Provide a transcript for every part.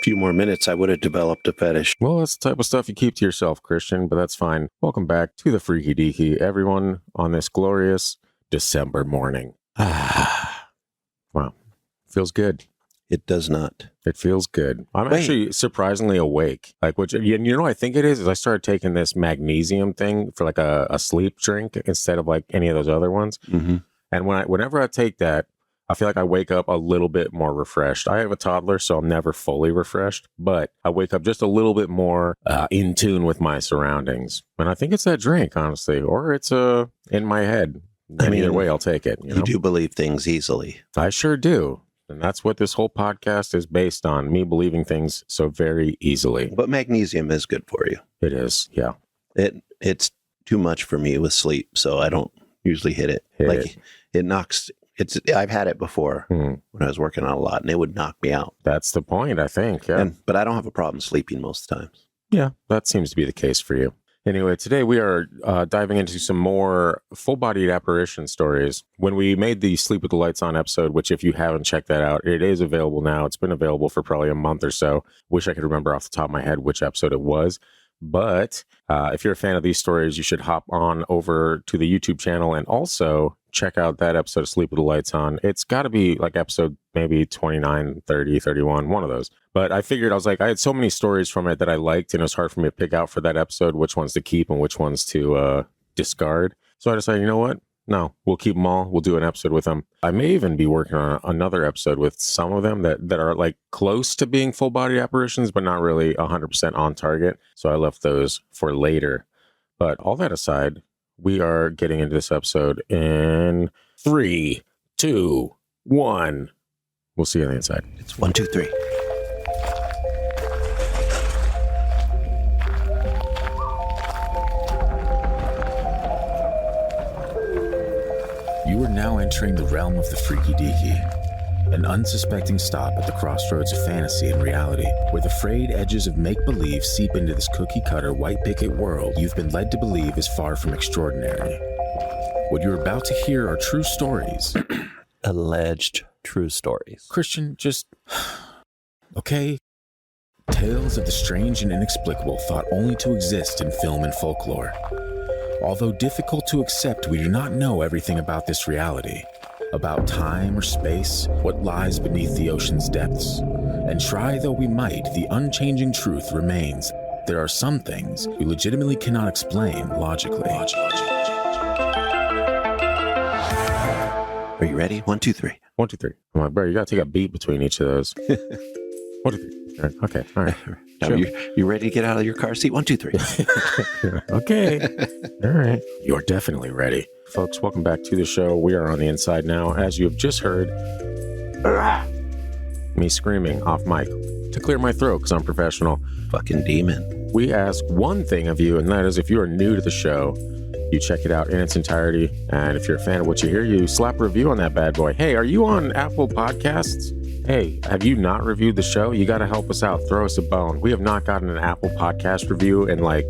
few more minutes, I would have developed a fetish. Well, that's the type of stuff you keep to yourself, Christian, but that's fine. Welcome back to the Freaky Deaky, everyone, on this glorious December morning. Wow. Feels good. It does not. It feels good. I'm actually surprisingly awake. Like, which, you know what I think it is I started taking this magnesium thing for like a sleep drink instead of like any of those other ones. Mm-hmm. And whenever I take that, I feel like I wake up a little bit more refreshed. I have a toddler, so I'm never fully refreshed, but I wake up just a little bit more in tune with my surroundings. And I think it's that drink, honestly, or it's in my head. Either way, I'll take it. You know? Do believe things easily. I sure do. And that's what this whole podcast is based on, me believing things so very easily. But magnesium is good for you. It is, yeah. It's too much for me with sleep, so I don't usually hit it. It knocks... I've had it before when I was working on a lot, and it would knock me out. That's the point, I think. Yeah. But I don't have a problem sleeping most times. Yeah, that seems to be the case for you. Anyway, today we are diving into some more full-bodied apparition stories. When we made the Sleep with the Lights On episode, which if you haven't checked that out, it is available now. It's been available for probably a month or so. Wish I could remember off the top of my head which episode it was. But if you're a fan of these stories, you should hop on over to the YouTube channel and also check out that episode of Sleep with the Lights On. It's got to be like episode maybe 29, 30, 31, one of those. But I figured, I was like, I had so many stories from it that I liked, and it was hard for me to pick out for that episode which ones to keep and which ones to discard. So I decided, you know what? No, we'll keep them all. We'll do an episode with them. I may even be working on another episode with some of them that are like close to being full body apparitions, but not really 100% on target. So I left those for later. But all that aside, we are getting into this episode in 3, 2, 1. We'll see you on the inside. It's 1, 2, 3. You are now entering the realm of the Freaky Deaky, an unsuspecting stop at the crossroads of fantasy and reality, where the frayed edges of make-believe seep into this cookie-cutter white picket world you've been led to believe is far from extraordinary. What you're about to hear are true stories. Alleged true stories. Christian, just... okay? Tales of the strange and inexplicable thought only to exist in film and folklore. Although difficult to accept, we do not know everything about this reality, about time or space, what lies beneath the ocean's depths. And try though we might, the unchanging truth remains. There are some things we legitimately cannot explain logically. Are you ready? 1, 2, 3. 1, 2, 3. I'm like, bro, you got to take a beat between each of those. 1, 2, 3. Okay, all right. Now, sure. you ready to get out of your car seat? 1, 2, 3. Okay. All right. You're definitely ready. Folks, welcome back to the show. We are on the inside now. As you have just heard, me screaming off mic to clear my throat because I'm professional. Fucking demon. We ask one thing of you, and that is if you are new to the show, you check it out in its entirety. And if you're a fan of what you hear, you slap a review on that bad boy. Hey, are you on Apple Podcasts? Hey, have you not reviewed the show? You got to help us out. Throw us a bone. We have not gotten an Apple Podcast review in like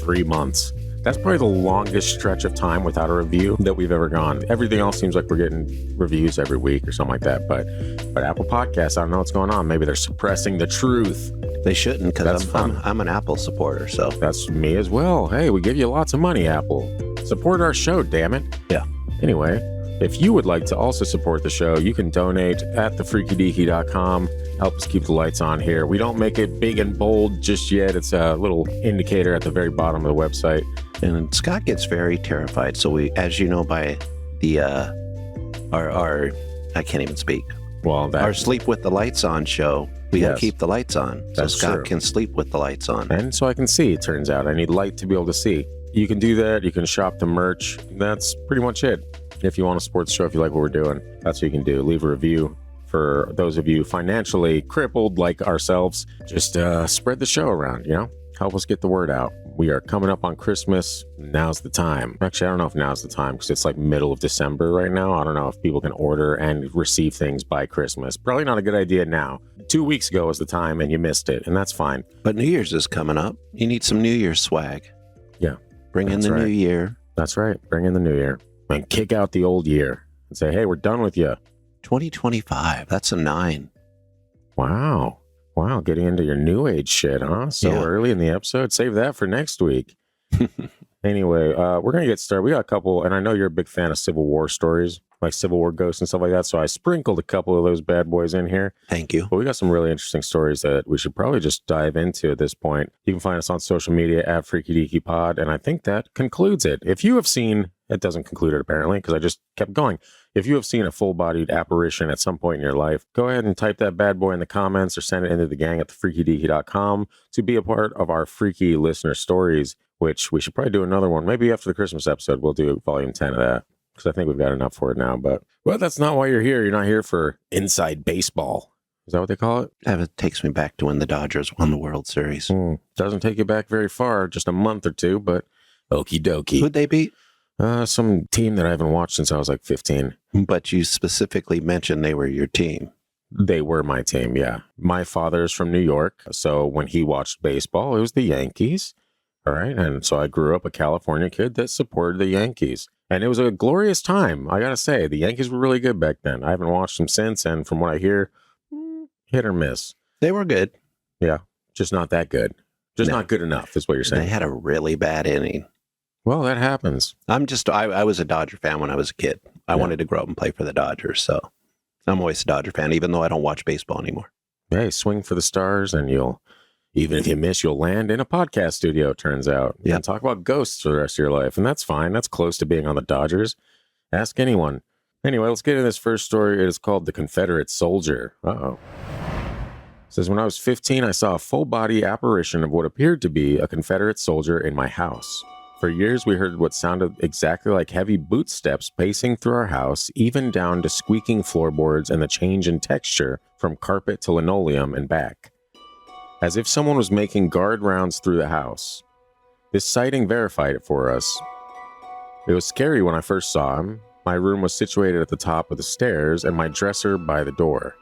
3 months. That's probably the longest stretch of time without a review that we've ever gone. Everything else seems like we're getting reviews every week or something like that. But Apple Podcasts, I don't know what's going on. Maybe they're suppressing the truth. They shouldn't, because I'm an Apple supporter. So that's me as well. Hey, we give you lots of money, Apple. Support our show, damn it. Yeah. Anyway, if you would like to also support the show, you can donate at thefreakydeaky.com. Help us keep the lights on here. We don't make it big and bold just yet. It's a little indicator at the very bottom of the website. And Scott gets very terrified. So we, as you know, by the our I can't even speak. Well, our Sleep with the Lights On show, we gotta keep the lights on. So That's Scott true. can sleep with the lights on. And so I can see, it turns out. I need light to be able to see. You can do that. You can shop the merch. That's pretty much it. If you want to support the show, if you like what we're doing, that's what you can do. Leave a review. For those of you financially crippled like ourselves, just spread the show around, you know? Help us get the word out. We are coming up on Christmas. Now's the time. Actually, I don't know if now's the time because it's like middle of December right now. I don't know if people can order and receive things by Christmas. Probably not a good idea now. 2 weeks ago was the time and you missed it, and that's fine. But New Year's is coming up. You need some New Year's swag. Yeah. Bring in the new year. That's right. Bring in the new year. And kick out the old year and say, hey, we're done with you. 2025. That's a 9. Wow. Wow, getting into your new age shit, huh? So early in the episode. Save that for next week. Anyway, we're going to get started. We got a couple, and I know you're a big fan of Civil War stories, like Civil War ghosts and stuff like that. So I sprinkled a couple of those bad boys in here. Thank you. But we got some really interesting stories that we should probably just dive into at this point. You can find us on social media at Freaky Deaky Pod, and I think that concludes it. If you have seen, it doesn't conclude it apparently, because I just kept going. If you have seen a full-bodied apparition at some point in your life, go ahead and type that bad boy in the comments or send it into the gang at thefreakydeaky.com to be a part of our freaky listener stories, which we should probably do another one. Maybe after the Christmas episode, we'll do volume 10 of that, because I think we've got enough for it now. But that's not why you're here. You're not here for Inside Baseball. Is that what they call it? It takes me back to when the Dodgers won the World Series. Doesn't take you back very far, just a month or two, but okie dokie. Who'd they beat? Some team that I haven't watched since I was like 15. But you specifically mentioned they were your team. They were my team, yeah. My father's from New York, so when he watched baseball, it was the Yankees. All right, and so I grew up a California kid that supported the Yankees. And it was a glorious time, I gotta say. The Yankees were really good back then. I haven't watched them since, and from what I hear, hit or miss. They were good. Yeah, just not that good. Just not good enough, is what you're saying. They had a really bad inning. Well, that happens. I was a Dodger fan when I was a kid. I wanted to grow up and play for the Dodgers, so I'm always a Dodger fan, even though I don't watch baseball anymore. Hey, swing for the stars, and even if you miss, you'll land in a podcast studio, it turns out. You can talk about ghosts for the rest of your life, and that's fine. That's close to being on the Dodgers. Ask anyone. Anyway, let's get into this first story. It is called The Confederate Soldier. Uh-oh. It says, when I was 15, I saw a full-body apparition of what appeared to be a Confederate soldier in my house. For years, we heard what sounded exactly like heavy boot steps pacing through our house, even down to squeaking floorboards and the change in texture from carpet to linoleum and back. As if someone was making guard rounds through the house. This sighting verified it for us. It was scary when I first saw him. My room was situated at the top of the stairs and my dresser by the door.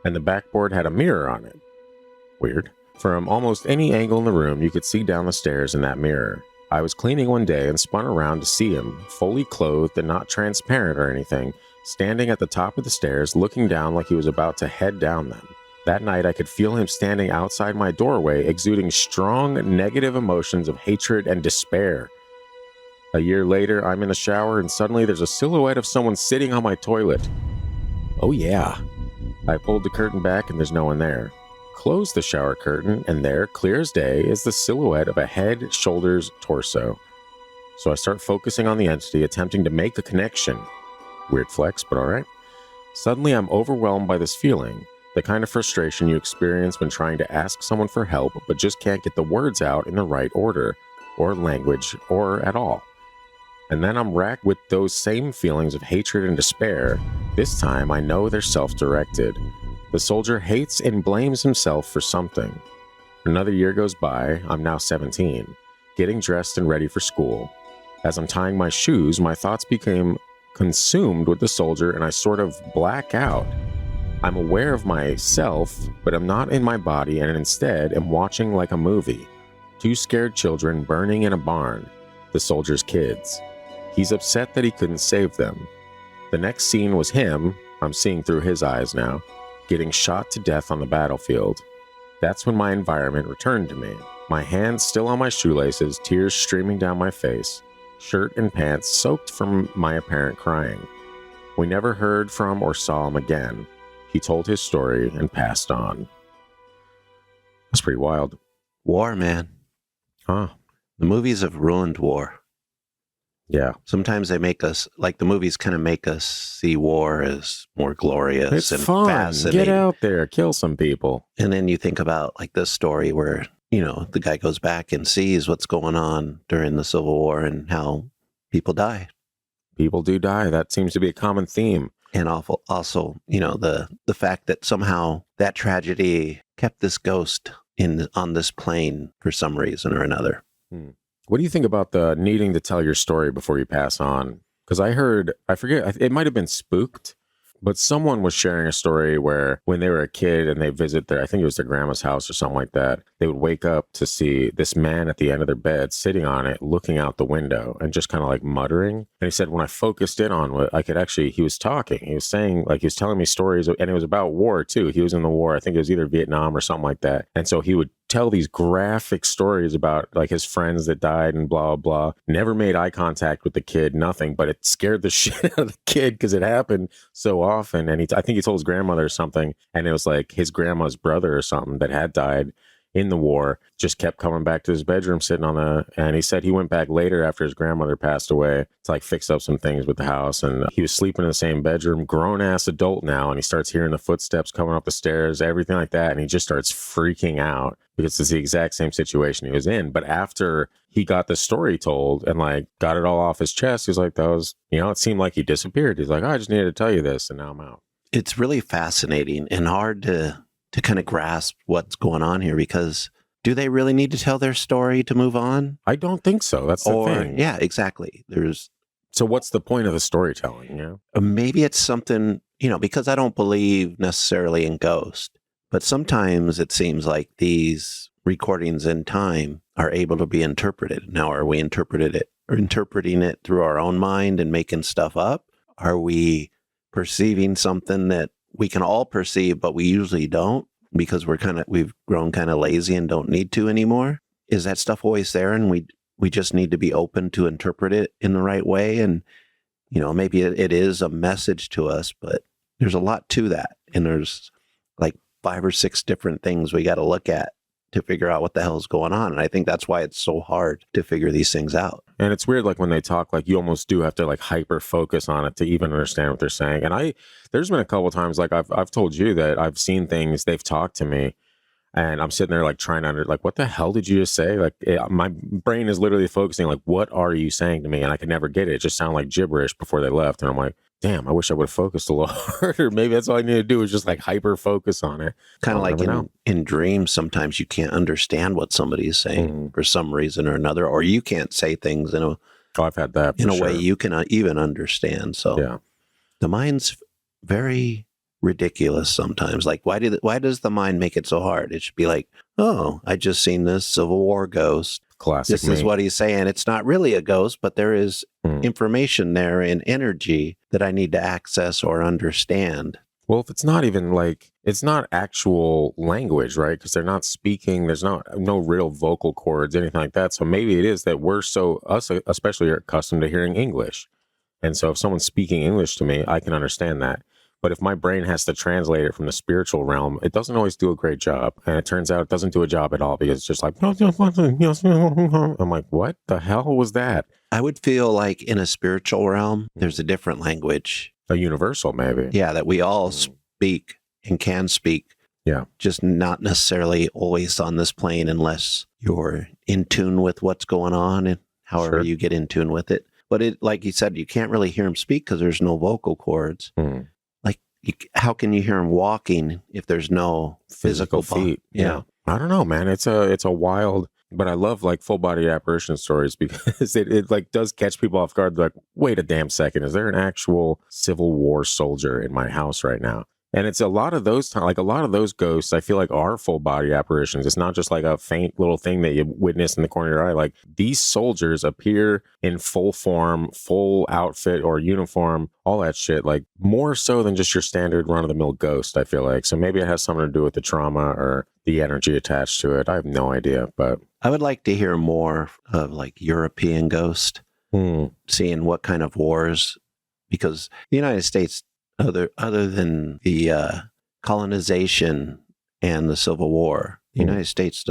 And the backboard had a mirror on it. Weird. From almost any angle in the room, you could see down the stairs in that mirror. I was cleaning one day and spun around to see him, fully clothed and not transparent or anything, standing at the top of the stairs, looking down like he was about to head down them. That night, I could feel him standing outside my doorway, exuding strong negative emotions of hatred and despair. A year later, I'm in the shower and suddenly there's a silhouette of someone sitting on my toilet. Oh yeah. I pulled the curtain back and there's no one there. Close the shower curtain, and there, clear as day, is the silhouette of a head, shoulders, torso. So I start focusing on the entity, attempting to make a connection. Weird flex, but alright. Suddenly, I'm overwhelmed by this feeling, the kind of frustration you experience when trying to ask someone for help, but just can't get the words out in the right order, or language, or at all. And then I'm racked with those same feelings of hatred and despair. This time, I know they're self-directed. The soldier hates and blames himself for something. Another year goes by, I'm now 17, getting dressed and ready for school. As I'm tying my shoes, my thoughts became consumed with the soldier and I sort of black out. I'm aware of myself, but I'm not in my body and instead am watching like a movie. 2 scared children burning in a barn, the soldier's kids. He's upset that he couldn't save them. The next scene was him, I'm seeing through his eyes now, getting shot to death on the battlefield. That's when my environment returned to me. My hands still on my shoelaces, tears streaming down my face, shirt and pants soaked from my apparent crying. We never heard from or saw him again. He told his story and passed on. That's pretty wild. War, man. Huh. The movies have ruined war. Yeah. Sometimes they make us, like the movies kind of make us see war as more glorious It's and fun. fascinating. Get out there, kill some people. And then you think about like this story where, the guy goes back and sees what's going on during the Civil War and how people die. People do die. That seems to be a common theme. And also, the fact that somehow that tragedy kept this ghost on this plane for some reason or another. What do you think about the needing to tell your story before you pass on? Because I forget, it might have been Spooked But someone was sharing a story where when they were a kid and they visit I think it was their grandma's house or something like that, they would wake up to see this man at the end of their bed sitting on it, looking out the window and just kind of like muttering. And he said, when I focused in on what I could actually, he was talking, he was saying, like, he was telling me stories, and it was about war too. He was in the war. I think it was either Vietnam or something like that. And so he would tell these graphic stories about like his friends that died and blah, blah, blah. Never made eye contact with the kid, nothing, but it scared the shit out of the kid because it happened so often. And I think he told his grandmother or something, and it was like his grandma's brother or something that had died in the war just kept coming back to his bedroom, sitting on and he said he went back later after his grandmother passed away to like fix up some things with the house. And he was sleeping in the same bedroom, grown ass adult now. And he starts hearing the footsteps coming up the stairs, everything like that. And he just starts freaking out because it's the exact same situation he was in. But after he got the story told and like got it all off his chest, he was like, that was, it seemed like he disappeared. He's like, I just needed to tell you this. And now I'm out. It's really fascinating and hard to kind of grasp what's going on here, because do they really need to tell their story to move on? I don't think so. That's the thing. Yeah, exactly. So what's the point of the storytelling? Maybe it's something, because I don't believe necessarily in ghosts, but sometimes it seems like these recordings in time are able to be interpreted. Now, are we interpreting it through our own mind and making stuff up? Are we perceiving something that we can all perceive, but we usually don't because we've grown kind of lazy and don't need to anymore? Is that stuff always there, and we just need to be open to interpret it in the right way? And, maybe it is a message to us, but there's a lot to that. And there's like 5 or 6 different things we got to look at to figure out what the hell is going on. And I think that's why it's so hard to figure these things out. And it's weird, like when they talk, like you almost do have to like hyper focus on it to even understand what they're saying. And there's been a couple of times, like I've told you that I've seen things, they've talked to me, and I'm sitting there like trying to like, what the hell did you just say? Like my brain is literally focusing like, what are you saying to me? And I could never get it. It just sounded like gibberish before they left. And I'm like, damn, I wish I would have focused a little harder. Maybe that's all I need to do is just like hyper focus on it. Kind of like in dreams, sometimes you can't understand what somebody is saying for some reason or another, or you can't say things I've had that in a way you cannot even understand. So yeah, the mind's very ridiculous sometimes. Like, why does the mind make it so hard? It should be like, oh, I just seen this Civil War ghost. Classic. This is what he's saying. It's not really a ghost, but there is information there and energy that I need to access or understand. Well, if it's not even like, it's not actual language, right? Because they're not speaking. There's no real vocal cords, anything like that. So maybe it is that us especially are accustomed to hearing English. And so if someone's speaking English to me, I can understand that. But if my brain has to translate it from the spiritual realm, it doesn't always do a great job. And it turns out it doesn't do a job at all, because it's just like, I'm like, what the hell was that? I would feel like in a spiritual realm, there's a different language. A universal, maybe. Yeah, that we all speak and can speak. Yeah. Just not necessarily always on this plane unless you're in tune with what's going on and however you get in tune with it. But it, like you said, you can't really hear him speak because there's no vocal cords. How can you hear him walking if there's no physical feet? Yeah. I don't know, man. It's a wild, but I love like full body apparition stories because it like does catch people off guard. They're like, wait a damn second. Is there an actual Civil War soldier in my house right now? And it's a lot of those like a lot of those ghosts, I feel like, are full body apparitions. It's not just like a faint little thing that you witness in the corner of your eye. Like, these soldiers appear in full form, full outfit or uniform, all that shit, like more so than just your standard run of the mill ghost, I feel like. So maybe it has something to do with the trauma or the energy attached to it. I have no idea, but I would like to hear more of like European ghost, seeing what kind of wars, because the United States, other than the colonization and the Civil War, the United States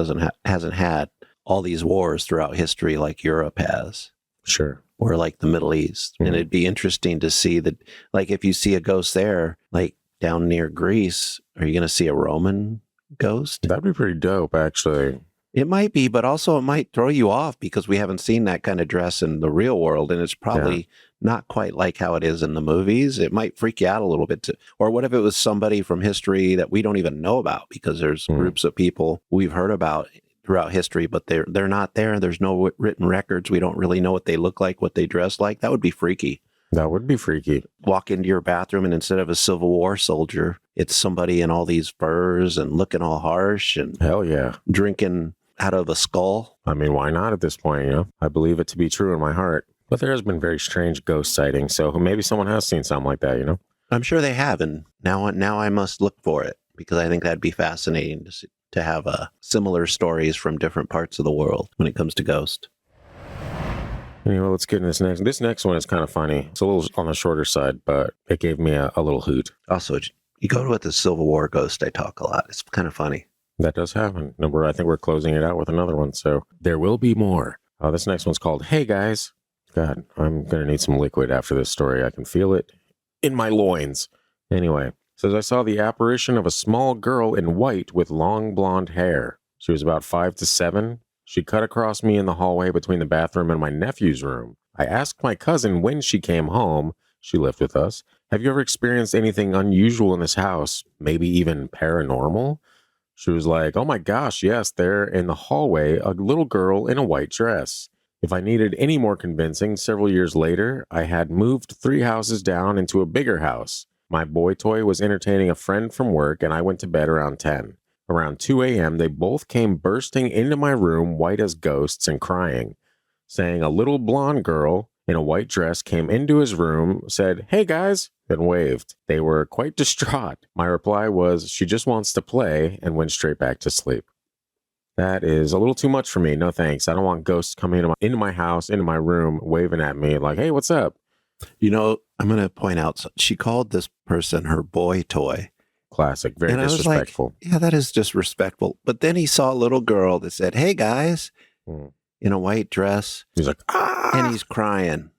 hasn't had all these wars throughout history like Europe has. Sure. Or like the Middle East. And it'd be interesting to see that, like, if you see a ghost there, like down near Greece, are you going to see a Roman ghost? That'd be pretty dope, actually. It might be, but also it might throw you off because we haven't seen that kind of dress in the real world, and it's probably not quite like how it is in the movies. It might freak you out a little bit. Or what if it was somebody from history that we don't even know about, because there's groups of people we've heard about throughout history, but they're not there. There's no written records. We don't really know what they look like, what they dress like. That would be freaky. That would be freaky. Walk into your bathroom and instead of a Civil War soldier, it's somebody in all these furs and looking all harsh and Hell yeah. drinking out of a skull. I mean, why not at this point, you know? I believe it to be true in my heart. But there has been very strange ghost sightings, so maybe someone has seen something like that, you know? I'm sure they have, and now I must look for it because I think that'd be fascinating to have similar stories from different parts of the world when it comes to ghosts. Anyway, let's get in this next. This next one is kind of funny. It's a little on the shorter side, but it gave me a little hoot. Also, you go with the Civil War ghost, I talk a lot. It's kind of funny. That does happen. I think we're closing it out with another one, so there will be more. This next one's called Hey Guys. God, I'm going to need some liquid after this story. I can feel it in my loins. Anyway, it says I saw the apparition of a small girl in white with long blonde hair. She was about 5 to 7. She cut across me in the hallway between the bathroom and my nephew's room. I asked my cousin when she came home. She lived with us. Have you ever experienced anything unusual in this house? Maybe even paranormal? She was like, oh my gosh, yes, there in the hallway, a little girl in a white dress. If I needed any more convincing, several years later, I had moved 3 houses down into a bigger house. My boy toy was entertaining a friend from work, and I went to bed around 10. Around 2 a.m., they both came bursting into my room, white as ghosts and crying, saying a little blonde girl in a white dress came into his room, said, hey guys, then waved. They were quite distraught. My reply was, she just wants to play, and went straight back to sleep. That is a little too much for me. No thanks. I don't want ghosts coming into my house, into my room, waving at me like, hey, what's up? You know, I'm going to point out, she called this person her boy toy. Classic. Very disrespectful. Like, yeah, that is disrespectful. But then he saw a little girl that said, hey, guys, in a white dress. He's like, ah! And he's crying.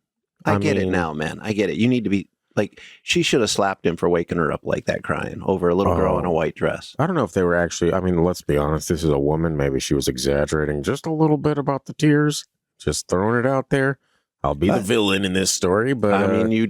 I get it now, man. I get it. You need to be like, she should have slapped him for waking her up like that, crying over a little girl in a white dress. I don't know if they were actually, I mean, let's be honest. This is a woman. Maybe she was exaggerating just a little bit about the tears. Just throwing it out there. I'll be the villain in this story, but I mean, you're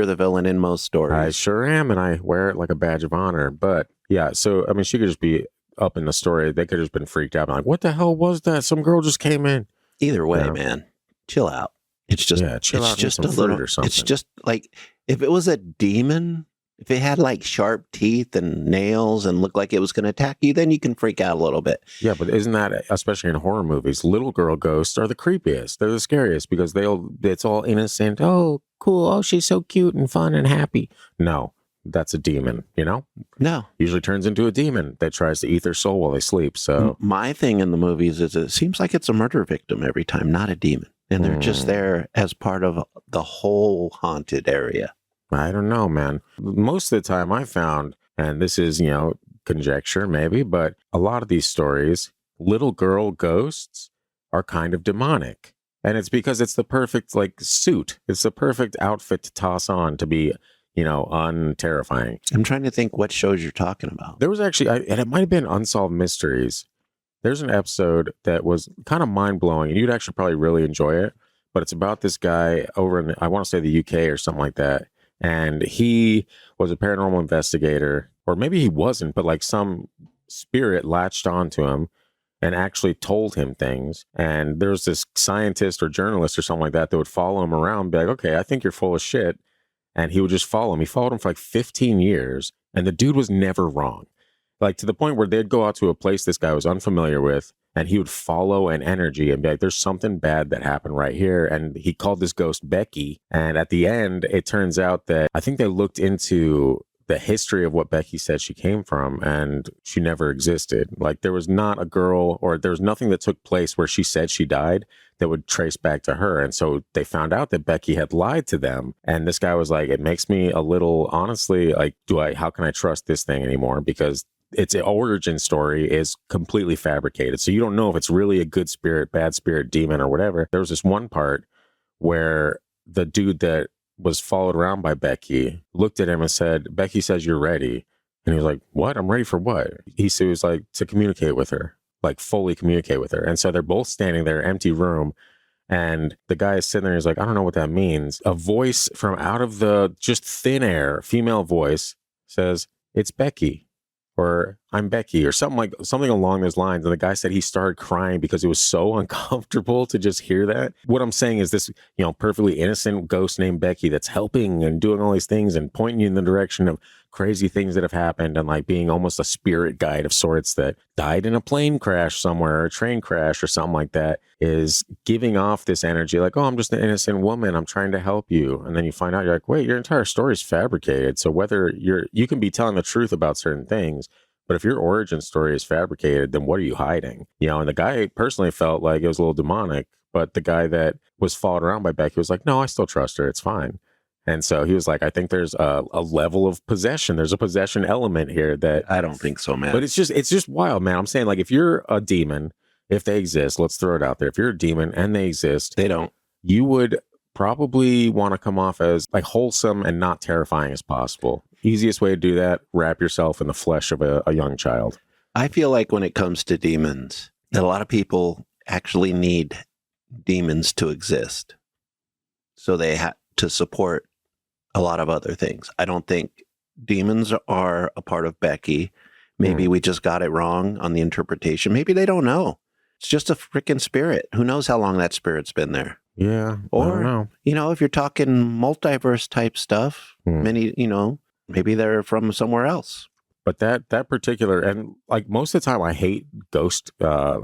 the villain in most stories. I sure am, and I wear it like a badge of honor. But yeah, so I mean, she could just be up in the story. They could have just been freaked out, like, what the hell was that? Some girl just came in. Either way, man, chill out. It's just, chill out. It's just a little. Or something. It's just like if it was a demon. If it had like sharp teeth and nails and looked like it was going to attack you, then you can freak out a little bit. Yeah, but isn't that, especially in horror movies, little girl ghosts are the creepiest. They're the scariest because it's all innocent. Oh, cool. Oh, she's so cute and fun and happy. No, that's a demon, you know? No. Usually turns into a demon that tries to eat their soul while they sleep. So my thing in the movies is it seems like it's a murder victim every time, not a demon. And they're just there as part of the whole haunted area. I don't know, man. Most of the time I found, and this is, conjecture maybe, but a lot of these stories, little girl ghosts are kind of demonic. And it's because it's the perfect, suit. It's the perfect outfit to toss on to be, unterrifying. I'm trying to think what shows you're talking about. There was actually, and it might have been Unsolved Mysteries. There's an episode that was kind of mind-blowing, and you'd actually probably really enjoy it. But it's about this guy over in, I want to say the UK or something like that. And he was a paranormal investigator, or maybe he wasn't, but some spirit latched onto him and actually told him things. And there's this scientist or journalist or something like that would follow him around, be like, okay, I think you're full of shit. And he would just follow him. He followed him for 15 years, and the dude was never wrong. To the point where they'd go out to a place this guy was unfamiliar with, and he would follow an energy and be like, there's something bad that happened right here. And he called this ghost Becky. And at the end, it turns out that I think they looked into the history of what Becky said she came from, and she never existed. There was not a girl, or there was nothing that took place where she said she died that would trace back to her. And so they found out that Becky had lied to them. And this guy was like, it makes me a little, honestly, how can I trust this thing anymore? Because its origin story is completely fabricated. So you don't know if it's really a good spirit, bad spirit, demon, or whatever. There was this one part where the dude that was followed around by Becky looked at him and said, Becky says you're ready. And he was like, what? I'm ready for what? He was like, to communicate with her, fully communicate with her. And so they're both standing there, empty room. And the guy is sitting there. He's like, I don't know what that means. A voice from out of the just thin air, female voice, says, it's Becky. or I'm Becky, or something along those lines. And the guy said he started crying because it was so uncomfortable to just hear that. What I'm saying is this, perfectly innocent ghost named Becky that's helping and doing all these things and pointing you in the direction of crazy things that have happened, and like being almost a spirit guide of sorts that died in a plane crash somewhere, or a train crash or something like that, is giving off this energy like, oh, I'm just an innocent woman, I'm trying to help you. And then you find out, you're like, wait, your entire story is fabricated. So whether you can be telling the truth about certain things, but if your origin story is fabricated, then what are you hiding? And the guy personally felt like it was a little demonic, but the guy that was followed around by Becky was like, no, I still trust her, it's fine. And so he was like, I think there's a level of possession. There's a possession element here that I don't think so, man. But it's just wild, man. I'm saying, like, if you're a demon, if they exist, let's throw it out there. If you're a demon and they exist, they don't. You would probably want to come off as like wholesome and not terrifying as possible. Easiest way to do that, wrap yourself in the flesh of a young child. I feel like when it comes to demons, that a lot of people actually need demons to exist. So they have to support a lot of other things. I don't think demons are a part of Becky. Maybe we just got it wrong on the interpretation. Maybe they don't know. It's just a freaking spirit. Who knows how long that spirit's been there? Yeah. Or, I don't know. If you're talking multiverse type stuff, many, maybe they're from somewhere else. But that particular, and like most of the time I hate ghost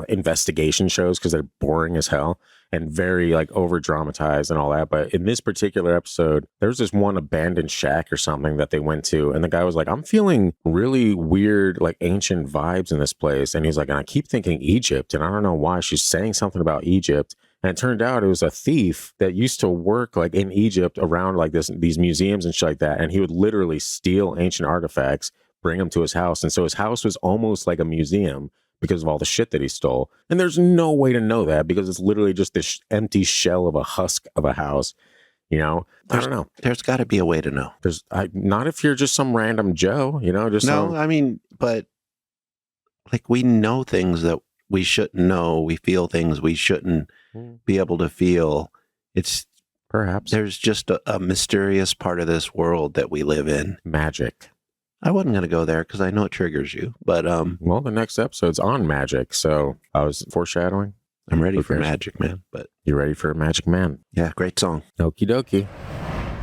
investigation shows because they're boring as hell and very like over dramatized and all that. But in this particular episode, there was this one abandoned shack or something that they went to. And the guy was like, I'm feeling really weird, like ancient vibes in this place. And he's like, and I keep thinking Egypt. And I don't know why. She's saying something about Egypt. And it turned out it was a thief that used to work like in Egypt around like these museums and shit like that. And he would literally steal ancient artifacts, bring them to his house. And so his house was almost like a museum because of all the shit that he stole. And there's no way to know that because it's literally just this empty shell of a husk of a house. I don't know. There's got to be a way to know. Not if you're just some random Joe, but like we know things that we shouldn't know. We feel things we shouldn't be able to feel. It's perhaps there's just a mysterious part of this world that we live in. Magic. I wasn't going to go there because I know it triggers you, but well, the next episode's on magic, so I was foreshadowing. I'm ready for magic, man. But you ready for Magic Man? Yeah, great song. Okie dokie.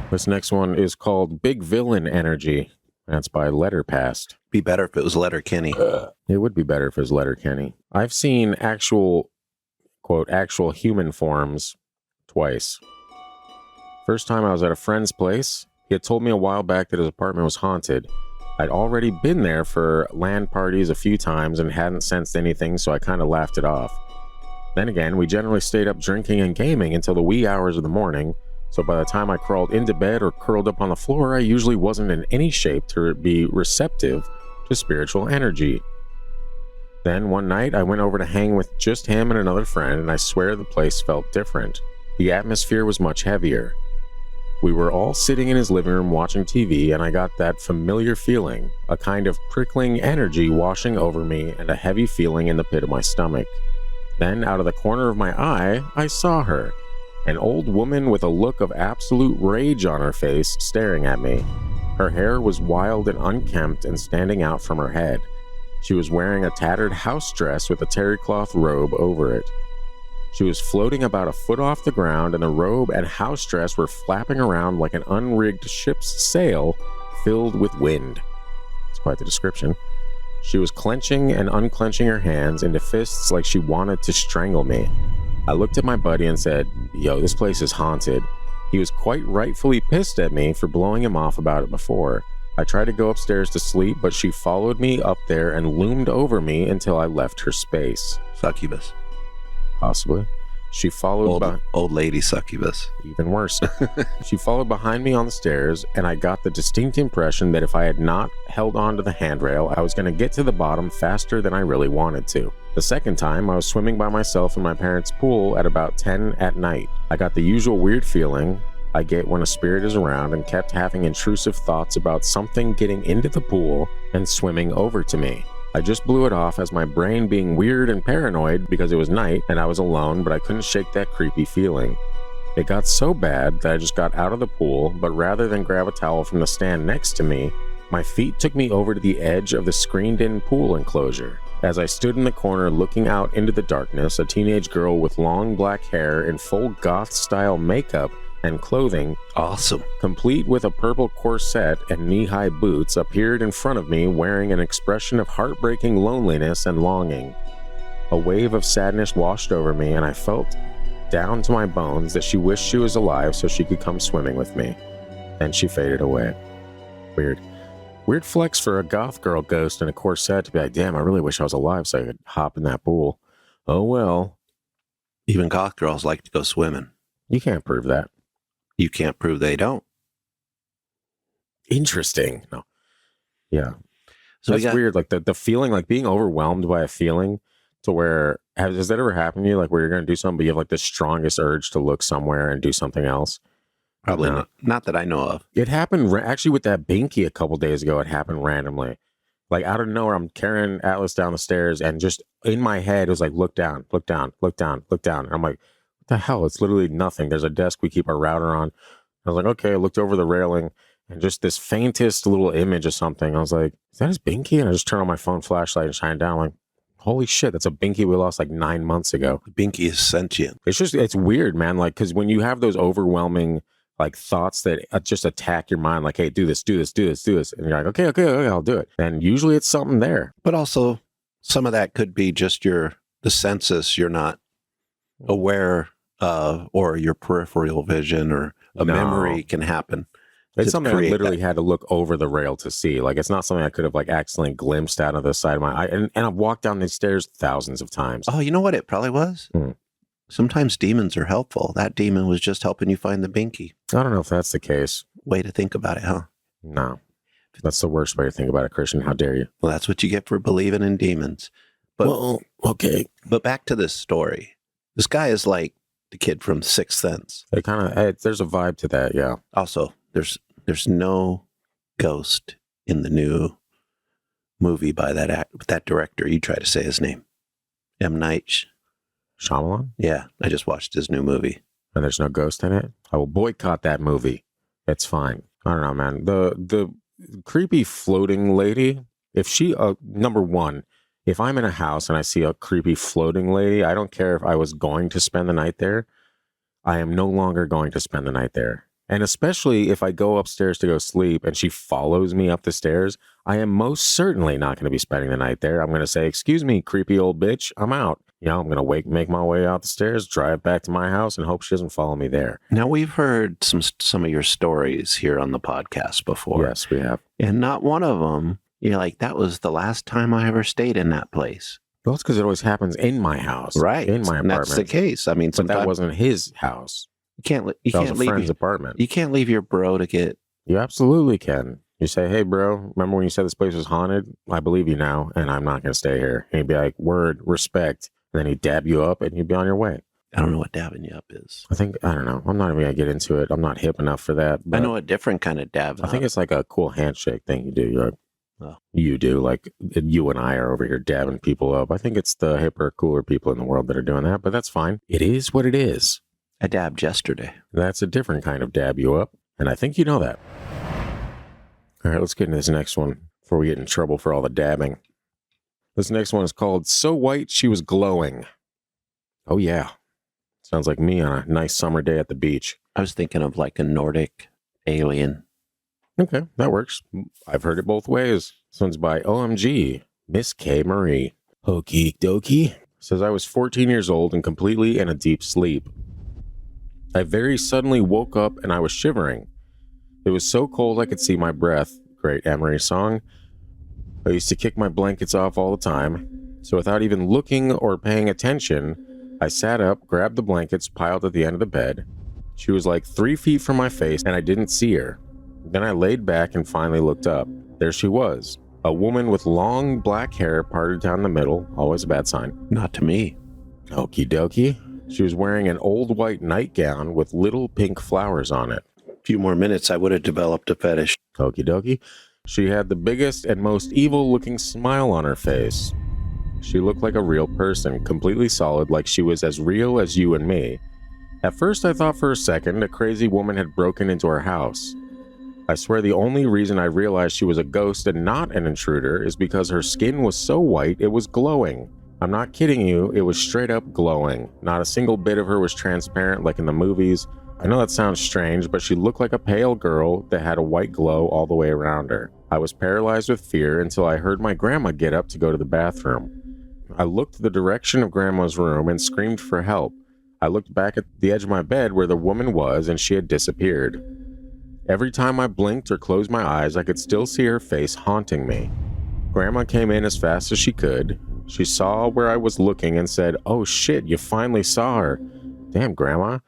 This next one is called Big Villain Energy. That's by Letterpast. Be better if it was Letterkenny. It would be better if it was Letterkenny. I've seen actual human forms twice. First time I was at a friend's place. He had told me a while back that his apartment was haunted. I'd already been there for LAN parties a few times and hadn't sensed anything, so I kind of laughed it off. Then again, we generally stayed up drinking and gaming until the wee hours of the morning, so by the time I crawled into bed or curled up on the floor, I usually wasn't in any shape to be receptive to spiritual energy. Then one night, I went over to hang with just him and another friend, and I swear the place felt different. The atmosphere was much heavier. We were all sitting in his living room watching TV, and I got that familiar feeling, a kind of prickling energy washing over me and a heavy feeling in the pit of my stomach. Then, out of the corner of my eye, I saw her, an old woman with a look of absolute rage on her face staring at me. Her hair was wild and unkempt and standing out from her head. She was wearing a tattered house dress with a terry cloth robe over it. She was floating about a foot off the ground, and the robe and house dress were flapping around like an unrigged ship's sail filled with wind. It's quite the description. She was clenching and unclenching her hands into fists like she wanted to strangle me. I looked at my buddy and said, "Yo, this place is haunted." He was quite rightfully pissed at me for blowing him off about it before. I tried to go upstairs to sleep, but she followed me up there and loomed over me until I left her space. Succubus. Possibly. She followed old lady succubus. Even worse. She followed behind me on the stairs, and I got the distinct impression that if I had not held on to the handrail, I was going to get to the bottom faster than I really wanted to. The second time, I was swimming by myself in my parents' pool at about 10 at night. I got the usual weird feeling I get when a spirit is around and kept having intrusive thoughts about something getting into the pool and swimming over to me. I just blew it off as my brain being weird and paranoid because it was night and I was alone, but I couldn't shake that creepy feeling. It got so bad that I just got out of the pool, but rather than grab a towel from the stand next to me, My feet took me over to the edge of the screened-in pool enclosure. As I stood in the corner looking out into the darkness, a teenage girl with long black hair in full goth-style makeup and clothing, Awesome. complete with a purple corset and knee-high boots, appeared in front of me wearing an expression of heartbreaking loneliness and longing. A wave of sadness washed over me, and I felt down to my bones that she wished she was alive so she could come swimming with me. Then she faded away. Weird flex for a goth girl ghost in a corset to be like, damn, I really wish I was alive so I could hop in that pool. Oh well. Even goth girls like to go swimming. You can't prove that. You can't prove they don't. Interesting. No. Yeah. So That's weird. Like the feeling, like being overwhelmed by a feeling to where, has that ever happened to you? Like where you're going to do something, but you have like the strongest urge to look somewhere and do something else? Probably not that I know of. It happened actually with that Binky a couple days ago. It happened randomly. Like out of nowhere, I'm carrying Atlas down the stairs and just in my head, it was like, look down, look down, look down, look down. And I'm like, what the hell? It's literally nothing. There's a desk we keep our router on. I was like, okay, I looked over the railing and just this faintest little image of something. I was like, is that his Binky? And I just turned on my phone flashlight and shined down. I'm like, holy shit, that's a Binky we lost like 9 months ago. The Binky is sentient. It's weird, man. Like, because when you have those overwhelming like thoughts that just attack your mind, like, hey, do this, do this, do this, do this. And you're like, okay, I'll do it. And usually it's something there. But also some of that could be just the senses you're not aware of, or your peripheral vision, or a memory can happen. It's something I literally had to look over the rail to see. Like, it's not something I could have like accidentally glimpsed out of the side of my eye. And I've walked down these stairs thousands of times. Oh, you know what it probably was? Sometimes demons are helpful. That demon was just helping you find the Binky. I don't know if that's the case. Way to think about it, huh? No. That's the worst way to think about it, Christian. How dare you? Well, that's what you get for believing in demons. But, well, okay. But back to this story. This guy is like the kid from Sixth Sense. It kind of, there's a vibe to that, yeah. Also, there's no ghost in the new movie by that director. You try to say his name. M. Night Shyamalan? Yeah, I just watched his new movie. And there's no ghost in it? I will boycott that movie. It's fine. I don't know, man. The creepy floating lady, if she, number one, if I'm in a house and I see a creepy floating lady, I don't care if I was going to spend the night there. I am no longer going to spend the night there. And especially if I go upstairs to go sleep and she follows me up the stairs, I am most certainly not going to be spending the night there. I'm going to say, excuse me, creepy old bitch, I'm out. You know, I'm going to make my way out the stairs, drive back to my house, and hope she doesn't follow me there. Now, we've heard some of your stories here on the podcast before. Yes, we have. And not one of them, you're like, that was the last time I ever stayed in that place. Well, it's because it always happens in my house. Right. In my apartment. That's the case. I mean, but that wasn't his house. You can't was a friend's apartment. You can't leave your bro to get... You absolutely can. You say, hey, bro, remember when you said this place was haunted? I believe you now, and I'm not going to stay here. And he'd be like, word, respect. And then he'd dab you up, and you'd be on your way. I don't know what dabbing you up is. I don't know. I'm not even going to get into it. I'm not hip enough for that. I know a different kind of dabbing I think it's like a cool handshake thing you do. You're like, oh. You do. Like, you and I are over here dabbing people up. I think it's the hipper, cooler people in the world that are doing that, but that's fine. It is what it is. I dabbed yesterday. That's a different kind of dab you up, and I think you know that. All right, let's get into this next one before we get in trouble for all the dabbing. This next one is called So White She Was Glowing. Oh, yeah. Sounds like me on a nice summer day at the beach. I was thinking of like a Nordic alien. Okay, that works. I've heard it both ways. This one's by OMG, Miss K. Marie. Okie dokie. Says, I was 14 years old and completely in a deep sleep. I very suddenly woke up and I was shivering. It was so cold I could see my breath. Great Emery song. I used to kick my blankets off all the time. So without even looking or paying attention, I sat up, grabbed the blankets piled at the end of the bed. She was like 3 feet from my face and I didn't see her. Then I laid back and finally looked up. There she was. A woman with long black hair parted down the middle. Always a bad sign. Not to me. Okie dokie. She was wearing an old white nightgown with little pink flowers on it. A few more minutes, I would have developed a fetish. Okie dokie. She had the biggest and most evil-looking smile on her face. She looked like a real person, completely solid, like she was as real as you and me. At first, I thought for a second a crazy woman had broken into our house. I swear the only reason I realized she was a ghost and not an intruder is because her skin was so white it was glowing. I'm not kidding you, it was straight up glowing. Not a single bit of her was transparent like in the movies. I know that sounds strange, but she looked like a pale girl that had a white glow all the way around her. I was paralyzed with fear until I heard my grandma get up to go to the bathroom. I looked the direction of Grandma's room and screamed for help. I looked back at the edge of my bed where the woman was and she had disappeared. Every time I blinked or closed my eyes, I could still see her face haunting me. Grandma came in as fast as she could. She saw where I was looking and said, "Oh shit, you finally saw her." Damn, Grandma.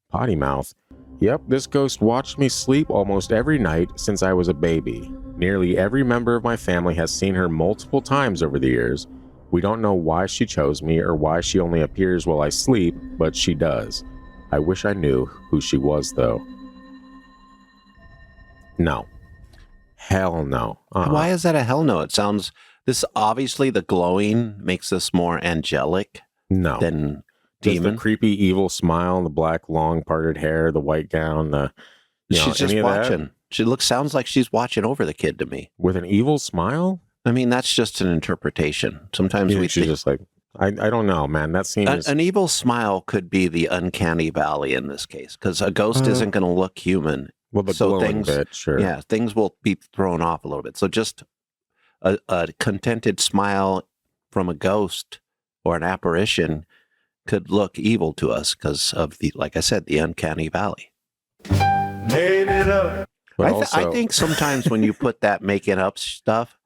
Potty mouth. Yep, this ghost watched me sleep almost every night since I was a baby. Nearly every member of my family has seen her multiple times over the years. We don't know why she chose me or why she only appears while I sleep, but she does. I wish I knew who she was, though. No. Hell no. Why is that a hell no? It sounds, this obviously the glowing makes this more angelic No. than Just demon. the creepy evil smile, the black long parted hair, the white gown, She's just any of that? watching. Sounds like she's watching over the kid to me. With an evil smile? I mean, that's just an interpretation. Sometimes we She's think just like, I don't know, man. That seems... an evil smile could be the uncanny valley in this case, because a ghost isn't going to look human. Well, the so glowing bit, sure. Yeah, things will be thrown off a little bit. So just a contented smile from a ghost or an apparition could look evil to us because of the, like I said, the uncanny valley. Made it up. But I think sometimes when you put that making up stuff,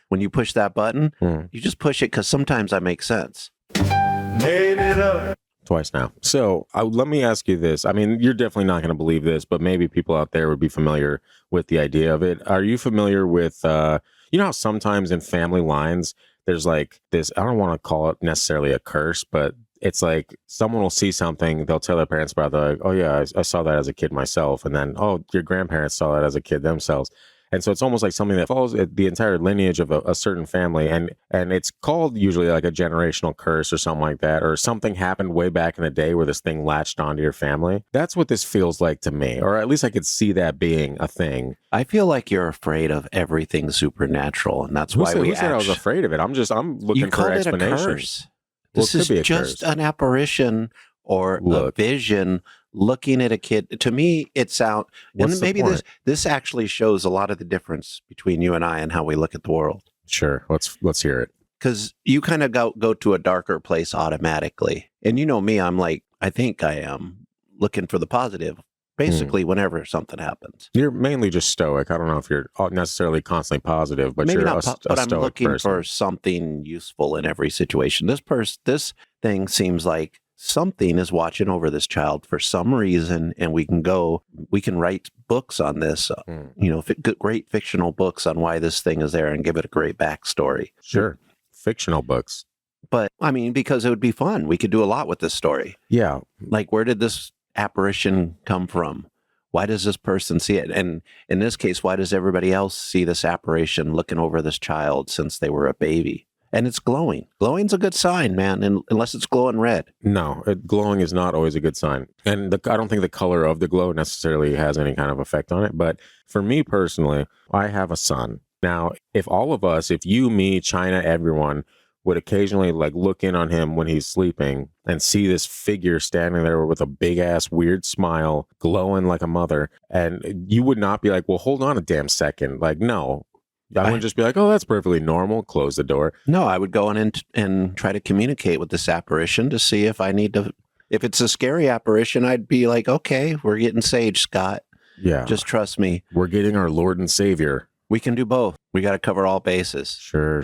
when you push that button, you just push it because sometimes that makes sense. Made it up. Twice now. So let me ask you this. I mean, you're definitely not going to believe this, but maybe people out there would be familiar with the idea of it. Are you familiar with, you know how sometimes in family lines, there's like this, I don't want to call it necessarily a curse, but it's like someone will see something, they'll tell their parents about it, they're like, "Oh yeah, I saw that as a kid myself." And then, "Oh, your grandparents saw that as a kid themselves." And so it's almost like something that follows the entire lineage of a certain family. And it's called usually like a generational curse or something like that, or something happened way back in the day where this thing latched onto your family. That's what this feels like to me, or at least I could see that being a thing. I feel like you're afraid of everything supernatural, and that's why who said I was afraid of it? I'm looking for explanations. This is just an apparition or a vision looking at a kid. To me, it's out. And maybe this actually shows a lot of the difference between you and I and how we look at the world. Sure. Let's hear it. Because you kind of go to a darker place automatically. And you know me, I'm like, I think I am looking for the positive, basically, whenever something happens. You're mainly just stoic. I don't know if you're necessarily constantly positive, but maybe you're not, a but stoic I'm looking person. for something useful in every situation. This thing seems like something is watching over this child for some reason, and we can write books on this, great fictional books on why this thing is there and give it a great backstory. Sure. Fictional books. But I mean, because it would be fun. We could do a lot with this story. Yeah. Like, where did this apparition come from? Why does this person see it? And in this case, why does everybody else see this apparition looking over this child since they were a baby? And it's glowing. Glowing's a good sign, man, unless it's glowing red. No, glowing is not always a good sign. And I don't think the color of the glow necessarily has any kind of effect on it. But for me personally, I have a son. Now, if all of us, if you, me, China, everyone would occasionally like look in on him when he's sleeping and see this figure standing there with a big ass weird smile, glowing like a mother, and you would not be like, "Well, hold on a damn second." Like, no. I wouldn't just be like, "Oh, that's perfectly normal." Close the door. No, I would go in and try to communicate with this apparition to see if I need to. If it's a scary apparition, I'd be like, "Okay, we're getting sage, Scott. Yeah, just trust me. We're getting our Lord and Savior. We can do both. We got to cover all bases." Sure.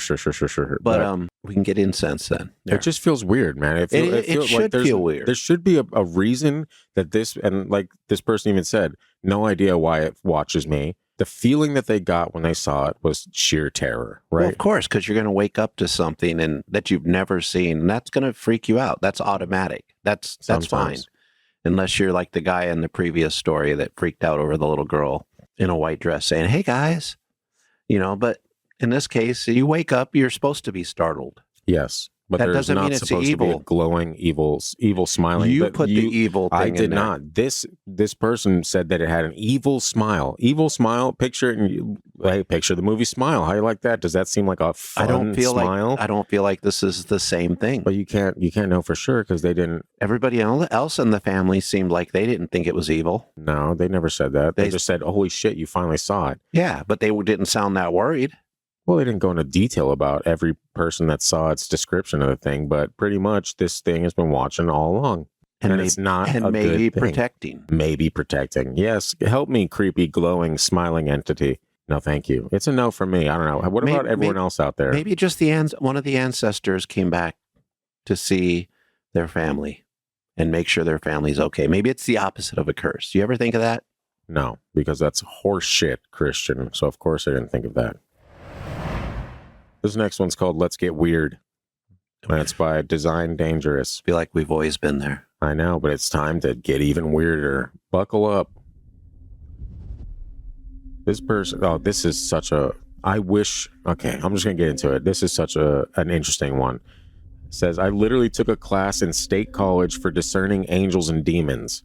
But we can get incense then. It just feels weird, man. It should feel weird. There should be a reason that this, and like this person even said, no idea why it watches me. The feeling that they got when they saw it was sheer terror, right? Well, of course, because you're going to wake up to something and that you've never seen, and that's going to freak you out. That's automatic. That's fine. Unless you're like the guy in the previous story that freaked out over the little girl in a white dress saying, "Hey, guys." But in this case, you wake up, you're supposed to be startled. Yes. But That there's doesn't not mean it's supposed to be a evil. glowing evil smiling. You But put the evil thing I in did there. not. This person said that it had an evil smile. Evil smile. Picture it. Hey, picture the movie Smile. How you like that? Does that seem like a fun I don't feel smile? like this is the same thing. But you can't know for sure because they didn't. Everybody else in the family seemed like they didn't think it was evil. No, they never said that. They They- just said, "Holy shit, you finally saw it." Yeah, but they didn't sound that worried. Well, they didn't go into detail about every person that saw its description of the thing, but pretty much this thing has been watching all along. And it's not and a maybe good thing. protecting. Maybe protecting. Yes, help me, creepy, glowing, smiling entity. No, thank you. It's a no for me. I don't know. What about everyone else out there? Maybe just one of the ancestors came back to see their family and make sure their family's okay. Maybe it's the opposite of a curse. You ever think of that? No, because that's horse shit, Christian. So of course I didn't think of that. This next one's called Let's Get Weird. And it's by Design Dangerous. I feel like we've always been there. I know, but it's time to get even weirder. Buckle up. This person, this is such a, I'm just going to get into it. This is such an interesting one. It says, I literally took a class in state college for discerning angels and demons.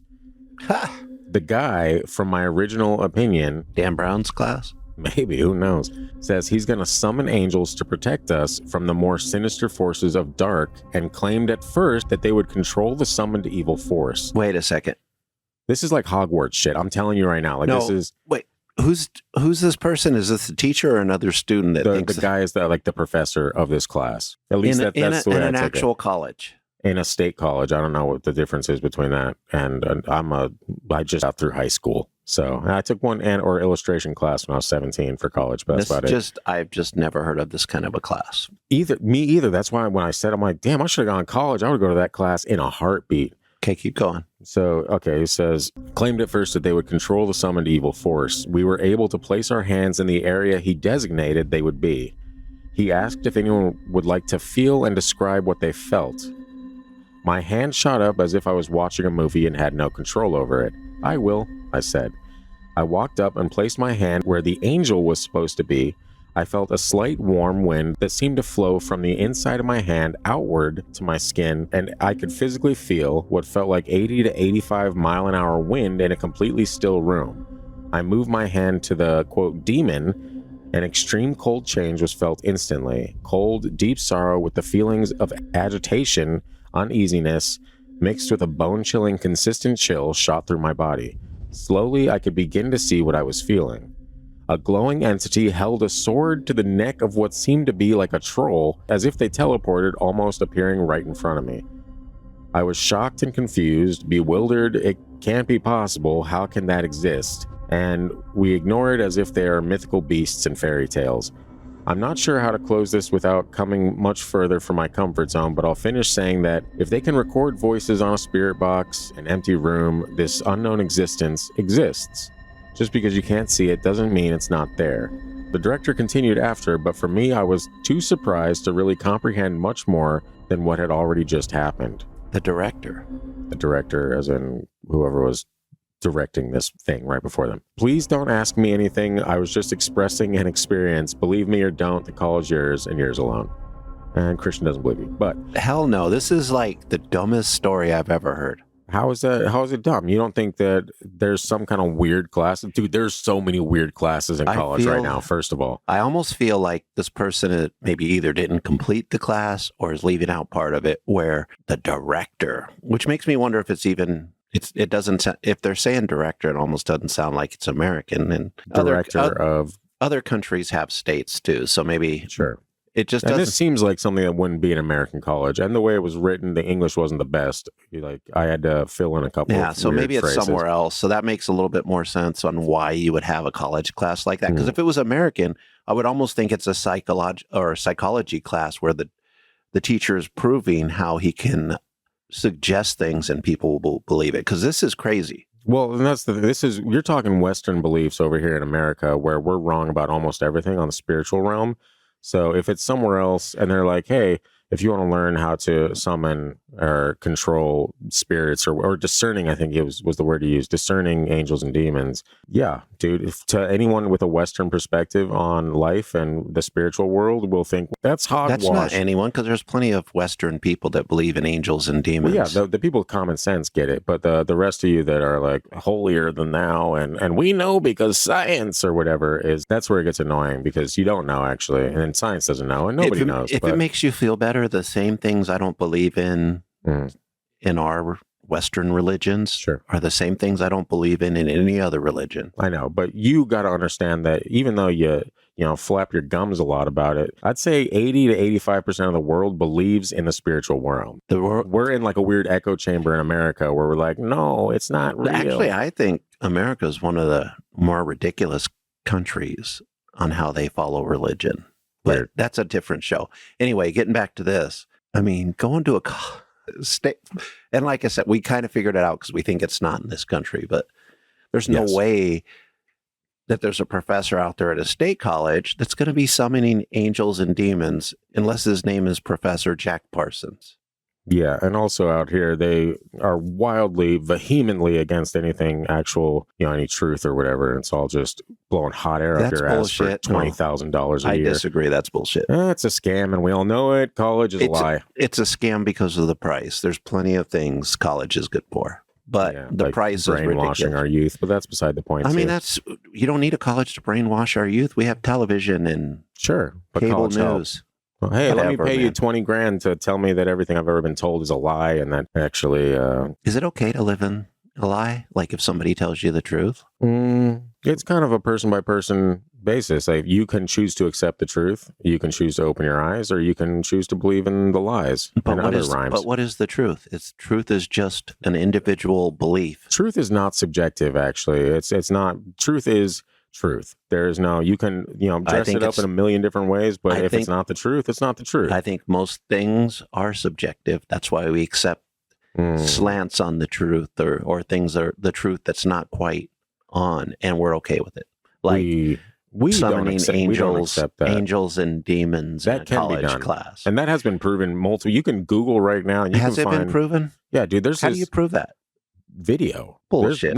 Ha! The guy, from my original opinion, Dan Brown's class? maybe, who knows, says he's going to summon angels to protect us from the more sinister forces of dark and claimed at first that they would control the summoned evil force. Wait a second. This is like Hogwarts shit. I'm telling you right now. Like, No, this is... Wait, who's this person? Is this the teacher or another student that thinks the guy is the professor of this class. At least that's the way in I an took actual college? in a state college. I don't know what the difference is between that and I just got through high school. So I took one or illustration class when I was 17 for college, but that's about it. I've just never heard of this kind of a class. Me either. That's why when I said, I'm like, damn, I should have gone to college. I would go to that class in a heartbeat. Okay, keep going. So, okay, it says, claimed at first that they would control the summoned evil force. We were able to place our hands in the area he designated they would be. He asked if anyone would like to feel and describe what they felt. My hand shot up as if I was watching a movie and had no control over it. I will, I said. I walked up and placed my hand where the angel was supposed to be. I felt a slight warm wind that seemed to flow from the inside of my hand outward to my skin, and I could physically feel what felt like 80 to 85 mile an hour wind in a completely still room. I moved my hand to the, quote, demon. An extreme cold change was felt instantly. Cold, deep sorrow with the feelings of agitation, uneasiness, mixed with a bone-chilling, consistent chill shot through my body. Slowly, I could begin to see what I was feeling. A glowing entity held a sword to the neck of what seemed to be like a troll, as if they teleported, almost appearing right in front of me. I was shocked and confused, bewildered. It can't be possible. How can that exist? And we ignore it as if they are mythical beasts and fairy tales. I'm not sure how to close this without coming much further from my comfort zone, but I'll finish saying that if they can record voices on a spirit box, an empty room, this unknown existence exists. Just because you can't see it doesn't mean it's not there. The director continued after, but for me, I was too surprised to really comprehend much more than what had already just happened. The director? The director, as in whoever was directing this thing right before them. Please don't ask me anything. I was just expressing an experience. Believe me or don't, the call is yours and yours alone. And Christian doesn't believe you, but... Hell no. This is like the dumbest story I've ever heard. How is that? How is it dumb? You don't think that there's some kind of weird class? Dude, there's so many weird classes in college right now, first of all. I almost feel like this person maybe either didn't complete the class or is leaving out part of it where the director, which makes me wonder if it's even... It doesn't. If they're saying director, it almost doesn't sound like it's American. And other countries have states too, so maybe sure. It just and doesn't. This seems like something that wouldn't be an American college, and the way it was written, the English wasn't the best. I had to fill in a couple. Yeah, of so maybe it's phrases. somewhere else. So that makes a little bit more sense on why you would have a college class like that. Because if it was American, I would almost think it's a psychology class where the teacher is proving how he can suggest things and people will believe it, because this is crazy. Well, and you're talking Western beliefs over here in America where we're wrong about almost everything on the spiritual realm. So if it's somewhere else and they're like, hey, if you want to learn how to summon or control spirits or discerning, I think it was the word you used, discerning angels and demons. Yeah, dude, if to anyone with a Western perspective on life and the spiritual world will think that's hogwash. That's not anyone, because there's plenty of Western people that believe in angels and demons. Well, yeah, the people with common sense get it, but the rest of you that are like holier than thou and we know because science or whatever that's where it gets annoying, because you don't know actually, and then science doesn't know, and nobody knows. If it makes you feel better, the same things I don't believe in our Western religions are the same things I don't believe in any other religion. I know, but you got to understand that even though you flap your gums a lot about it, I'd say 80 to 85% of the world believes in the spiritual world. We're in like a weird echo chamber in America where we're like, no, it's not real. Actually, I think America is one of the more ridiculous countries on how they follow religion. But that's a different show. Anyway, getting back to this, I mean, going to a state, and like I said, we kind of figured it out because we think it's not in this country, but there's no way that there's a professor out there at a state college that's going to be summoning angels and demons unless his name is Professor Jack Parsons. Yeah, and also out here, they are wildly, vehemently against anything actual, any truth or whatever. It's all just blowing hot air up your ass for $20,000 a year. I disagree. That's bullshit. It's a scam, and we all know it. College is a lie. It's a scam because of the price. There's plenty of things college is good for, but the like price is brainwashing our youth. But that's beside the point. I mean, you don't need a college to brainwash our youth. We have television and but cable news. Well, hey, let me pay you $20,000 to tell me that everything I've ever been told is a lie, and that actually is it okay to live in a lie? Like if somebody tells you the truth? It's kind of a person by person basis. Like you can choose to accept the truth, you can choose to open your eyes, or you can choose to believe in the lies. But what is the truth? Truth is just an individual belief. Truth is not subjective. Actually, it's not. Truth is truth. There's no, you can, dress it up in a million different ways, but if it's not the truth, it's not the truth. I think most things are subjective. That's why we accept slants on the truth or things are the truth that's not quite on, and we're okay with it. Like we summoning angels and demons in a college class. And that has been proven multiple. You can Google right now. And has it been proven? Yeah, dude. How do you prove that? Video bullshit.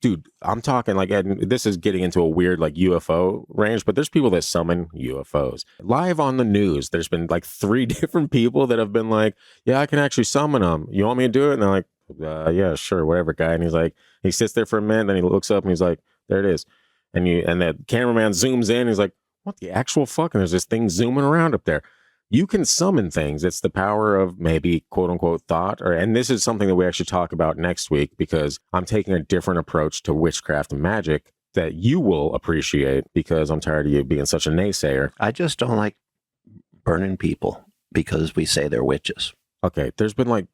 Dude, I'm talking like, and this is getting into a weird like UFO range, but there's people that summon UFOs live on the news. There's been like 3 different people that have been like, yeah, I can actually summon them. You want me to do it? And they're like, yeah, sure, whatever, guy. And he's like, he sits there for a minute, then he looks up and he's like, there it is. And the cameraman zooms in. He's like, what the actual fuck? And there's this thing zooming around up there. You can summon things. It's the power of maybe quote unquote thought. And this is something that we actually talk about next week, because I'm taking a different approach to witchcraft and magic that you will appreciate, because I'm tired of you being such a naysayer. I just don't like burning people because we say they're witches. Okay. There's been like,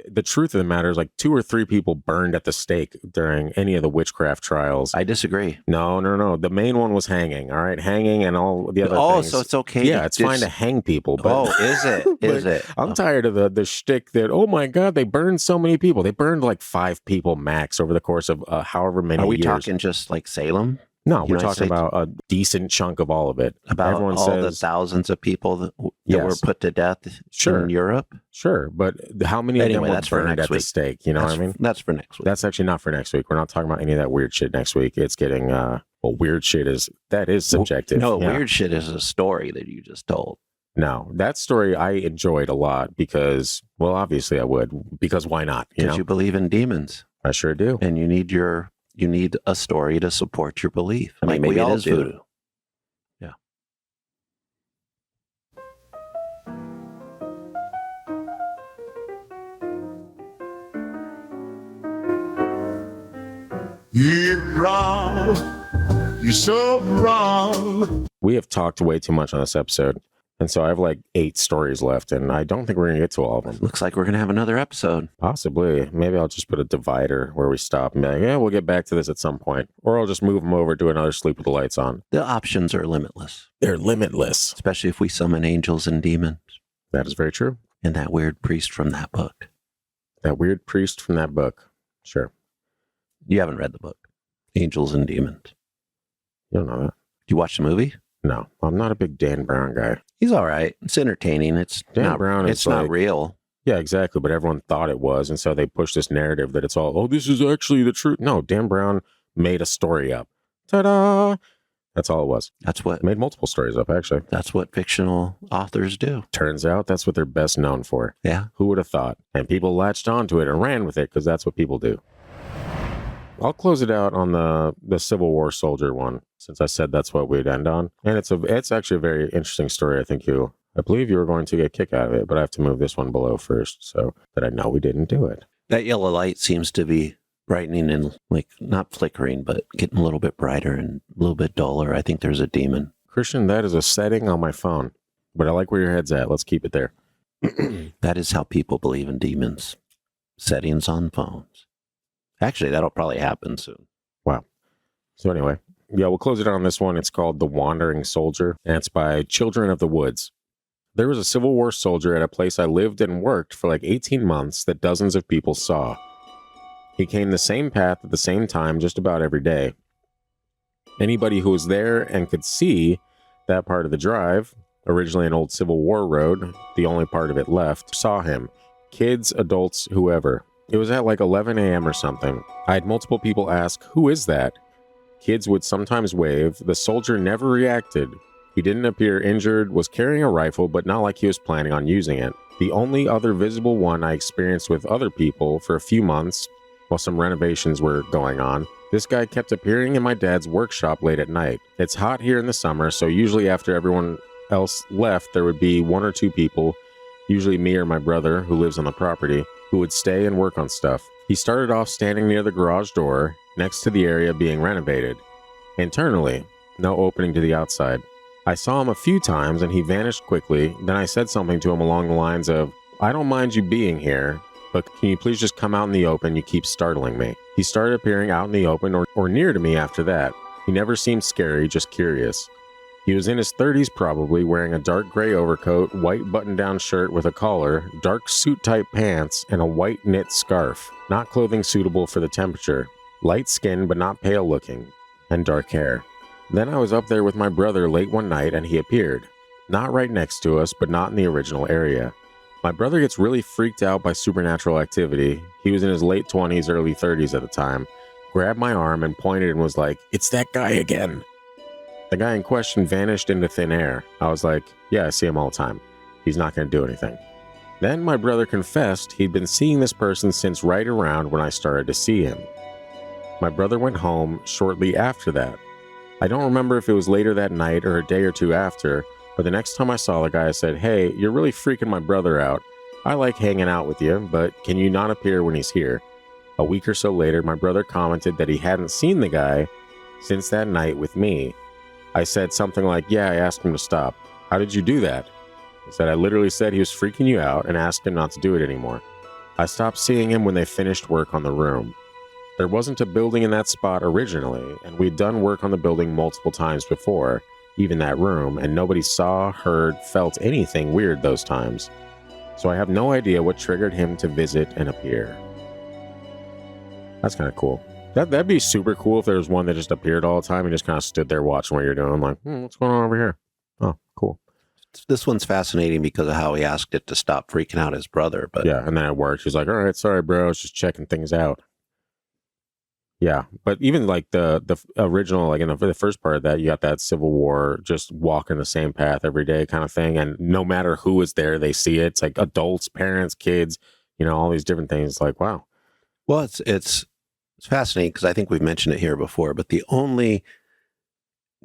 the truth of the matter is like 2 or 3 people burned at the stake during any of the witchcraft trials. I disagree. No. The main one was hanging. All right. Hanging and all the other things. So it's okay. Yeah, it's fine to hang people. But, is it? Is it? I'm tired of the shtick that, oh my God, they burned so many people. They burned like 5 people max over the course of however many years. Are we talking just like Salem? No, we're talking about a decent chunk of all of it. About everyone all the thousands of people that were put to death in Europe? Sure, but how many of them were burned at the stake? You know what I mean? That's for next week. That's actually not for next week. We're not talking about any of that weird shit next week. It's getting, weird shit is subjective. No, weird shit is a story that you just told. No, that story I enjoyed a lot because, well, obviously I would, because why not? Because you believe in demons. I sure do. And you need a story to support your belief. I mean, maybe we all do. Voodoo. Yeah. You're wrong. You're so wrong. We have talked way too much on this episode. And so I have like 8 stories left, and I don't think we're going to get to all of them. Looks like we're going to have another episode. Possibly. Maybe I'll just put a divider where we stop and be like, yeah, we'll get back to this at some point. Or I'll just move them over to another Sleep with the Lights On. The options are limitless. They're limitless. Especially if we summon angels and demons. That is very true. And that weird priest from that book. Sure. You haven't read the book. Angels and Demons. You don't know that. Did you watch the movie? No, I'm not a big Dan Brown guy. He's all right. It's entertaining. It's Dan not, Brown is it's not like- real. Yeah, exactly. But everyone thought it was. And so they pushed this narrative that it's all, oh, this is actually the truth. No, Dan Brown made a story up. Ta-da! That's all it was. That's what Made multiple stories up, actually. That's what fictional authors do. Turns out that's what they're best known for. Yeah. Who would have thought? And people latched onto it and ran with it because that's what people do. I'll close it out on the Civil War soldier one, since I said that's what we'd end on. And it's actually a very interesting story. I believe you were going to get a kick out of it, but I have to move this one below first so that I know we didn't do it. That yellow light seems to be brightening and like not flickering, but getting a little bit brighter and a little bit duller. I think there's a demon. Christian, that is a setting on my phone, but I like where your head's at. Let's keep it there. That is how people believe in demons. Settings on phones. Actually, that'll probably happen soon. Wow. So anyway, yeah, we'll close it on this one. It's called The Wandering Soldier, and it's by Children of the Woods. There was a Civil War soldier at a place I lived and worked for like 18 months that dozens of people saw. He came the same path at the same time just about every day. Anybody who was there and could see that part of the drive, originally an old Civil War road, the only part of it left, saw him. Kids, adults, whoever. It was at like 11 a.m. or something. I had multiple people ask, "Who is that?" Kids would sometimes wave. The soldier never reacted. He didn't appear injured, was carrying a rifle, but not like he was planning on using it. The only other visible one I experienced with other people for a few months, while some renovations were going on, this guy kept appearing in my dad's workshop late at night. It's hot here in the summer, so usually after everyone else left, there would be one or two people, usually me or my brother, who lives on the property, who would stay and work on stuff. He started off standing near the garage door, next to the area being renovated. Internally, no opening to the outside. I saw him a few times and he vanished quickly. Then I said something to him along the lines of, "I don't mind you being here, but can you please just come out in the open? You keep startling me." He started appearing out in the open or near to me after that. He never seemed scary, just curious. He was in his 30s probably, wearing a dark gray overcoat, white button-down shirt with a collar, dark suit-type pants, and a white knit scarf. Not clothing suitable for the temperature. Light skin but not pale looking, and dark hair. Then I was up there with my brother late one night and he appeared. Not right next to us, but not in the original area. My brother gets really freaked out by supernatural activity. He was in his late 20s, early 30s at the time. Grabbed my arm and pointed and was like, "It's that guy again." The guy in question vanished into thin air. I was like, "Yeah, I see him all the time. He's not going to do anything." Then my brother confessed he'd been seeing this person since right around when I started to see him. My brother went home shortly after that. I don't remember if it was later that night or a day or two after, but the next time I saw the guy, I said, "Hey, you're really freaking my brother out. I like hanging out with you, but can you not appear when he's here?" A week or so later, my brother commented that he hadn't seen the guy since that night with me. I said something like, "Yeah, I asked him to stop." "How did you do that?" He said, "I literally said he was freaking you out and asked him not to do it anymore." I stopped seeing him when they finished work on the room. There wasn't a building in that spot originally, and we'd done work on the building multiple times before, even that room, and nobody saw, heard, felt anything weird those times. So I have no idea what triggered him to visit and appear. That's kind of cool. That'd be super cool if there was one that just appeared all the time and just kind of stood there watching what you're doing, like, what's going on over here? Oh, cool. This one's fascinating because of how he asked it to stop freaking out his brother. But yeah, and then it worked. He's like, "All right, sorry, bro. I was just checking things out." Yeah, but even like the original, like in the first part of that, you got that Civil War, just walking the same path every day kind of thing. And no matter who is there, they see it. It's like adults, parents, kids, all these different things. It's like, wow. Well, it's fascinating because I think we've mentioned it here before, but the only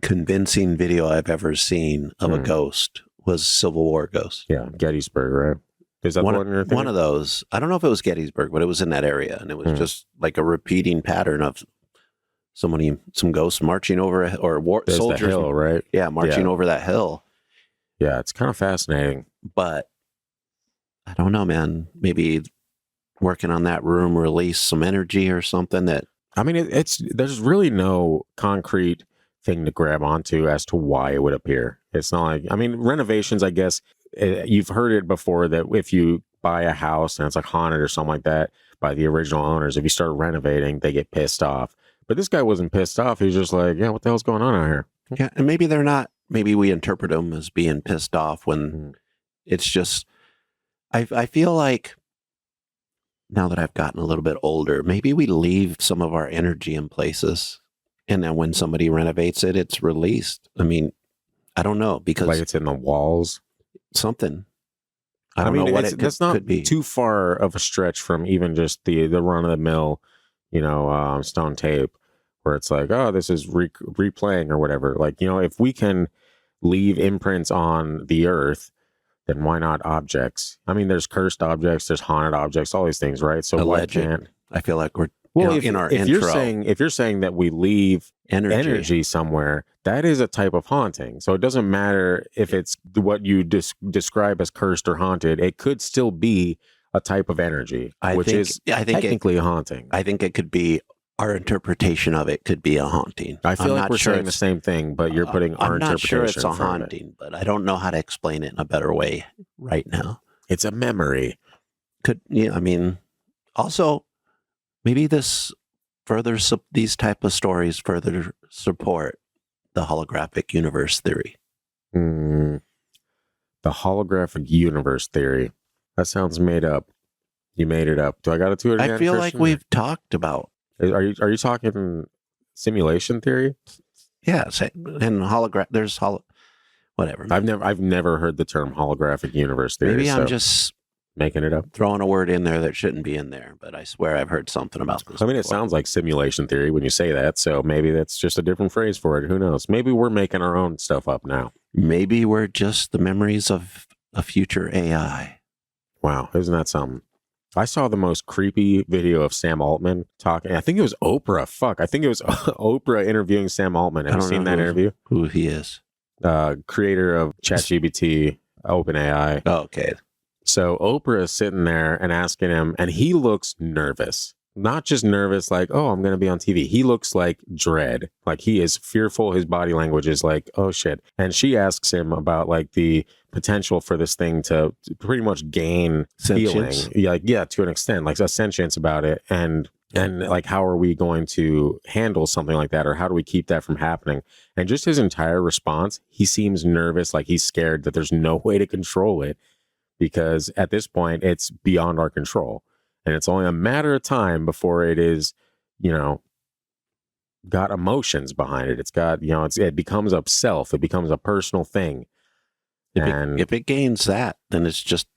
convincing video I've ever seen of a ghost was Civil War ghost. Yeah, Gettysburg, right? Is that one, the one you're thinking? One of those. I don't know if it was Gettysburg, but it was in that area, and it was just like a repeating pattern of some ghosts marching over There's soldiers, the hill, right? Yeah, marching over that hill. Yeah, it's kind of fascinating. But I don't know, man. Maybe working on that room release some energy or something that. I mean, there's really no concrete thing to grab onto as to why it would appear. It's not like, I mean, Renovations, I guess. You've heard it before that if you buy a house and it's like haunted or something like that by the original owners, if you start renovating, they get pissed off. But this guy wasn't pissed off. He was just like, "Yeah, what the hell's going on out here?" Yeah, and maybe they're not maybe we interpret them as being pissed off when it's just, I feel like now that I've gotten a little bit older, maybe we leave some of our energy in places, and then when somebody renovates it, it's released. I mean, I don't know, because Like it's in the walls. something. I don't know what it that's not could be. too far of a stretch from even just the run of the mill, stone tape, where it's like, oh, this is replaying or whatever. Like, if we can leave imprints on the earth, then why not objects? I mean, there's cursed objects, there's haunted objects, all these things, right? So Alleged. why can't? I feel like we're in our if intro. if you're saying that we leave energy somewhere, that is a type of haunting. So it doesn't matter if it's what you describe as cursed or haunted. It could still be a type of energy, I think technically a haunting. I think it could be, our interpretation of it could be a haunting. I feel like we're saying the same thing, but you're putting our interpretation. I'm not sure it's a haunting, but I don't know how to explain it in a better way right now. It's a memory. Also, maybe these type of stories further support the holographic universe theory. The holographic universe theory. That sounds made up. You made it up. Do I got to do it again? I feel Christian? like we've talked about. Are you talking simulation theory? Yes, and whatever. I've never heard the term holographic universe theory. Maybe I'm just making it up, throwing a word in there that shouldn't be in there, but I swear I've heard something about this. I mean, it sounds like simulation theory when you say that, so maybe that's just a different phrase for it. Who knows? Maybe we're making our own stuff up now. Maybe we're just the memories of a future AI. Wow, isn't that something? I saw the most creepy video of Sam Altman talking. I think it was Oprah. I think it was Oprah interviewing Sam Altman. Have you seen that interview? Who he is? Creator of ChatGPT, OpenAI. Oh, okay. So Oprah is sitting there and asking him, and he looks nervous. Not just nervous, like, oh, I'm going to be on TV. He looks like dread. Like he is fearful. His body language is like, oh, shit. And she asks him about like the potential for this thing to pretty much gain sentience. Feeling. Yeah, to an extent, like a sentience about it. And like, how are we going to handle something like that? Or how do we keep that from happening? And just his entire response, he seems nervous, like he's scared that there's no way to control it, because at this point, it's beyond our control. And it's only a matter of time before it is, got emotions behind it. It's got, it becomes a self. It becomes a personal thing. If it gains that, then it's just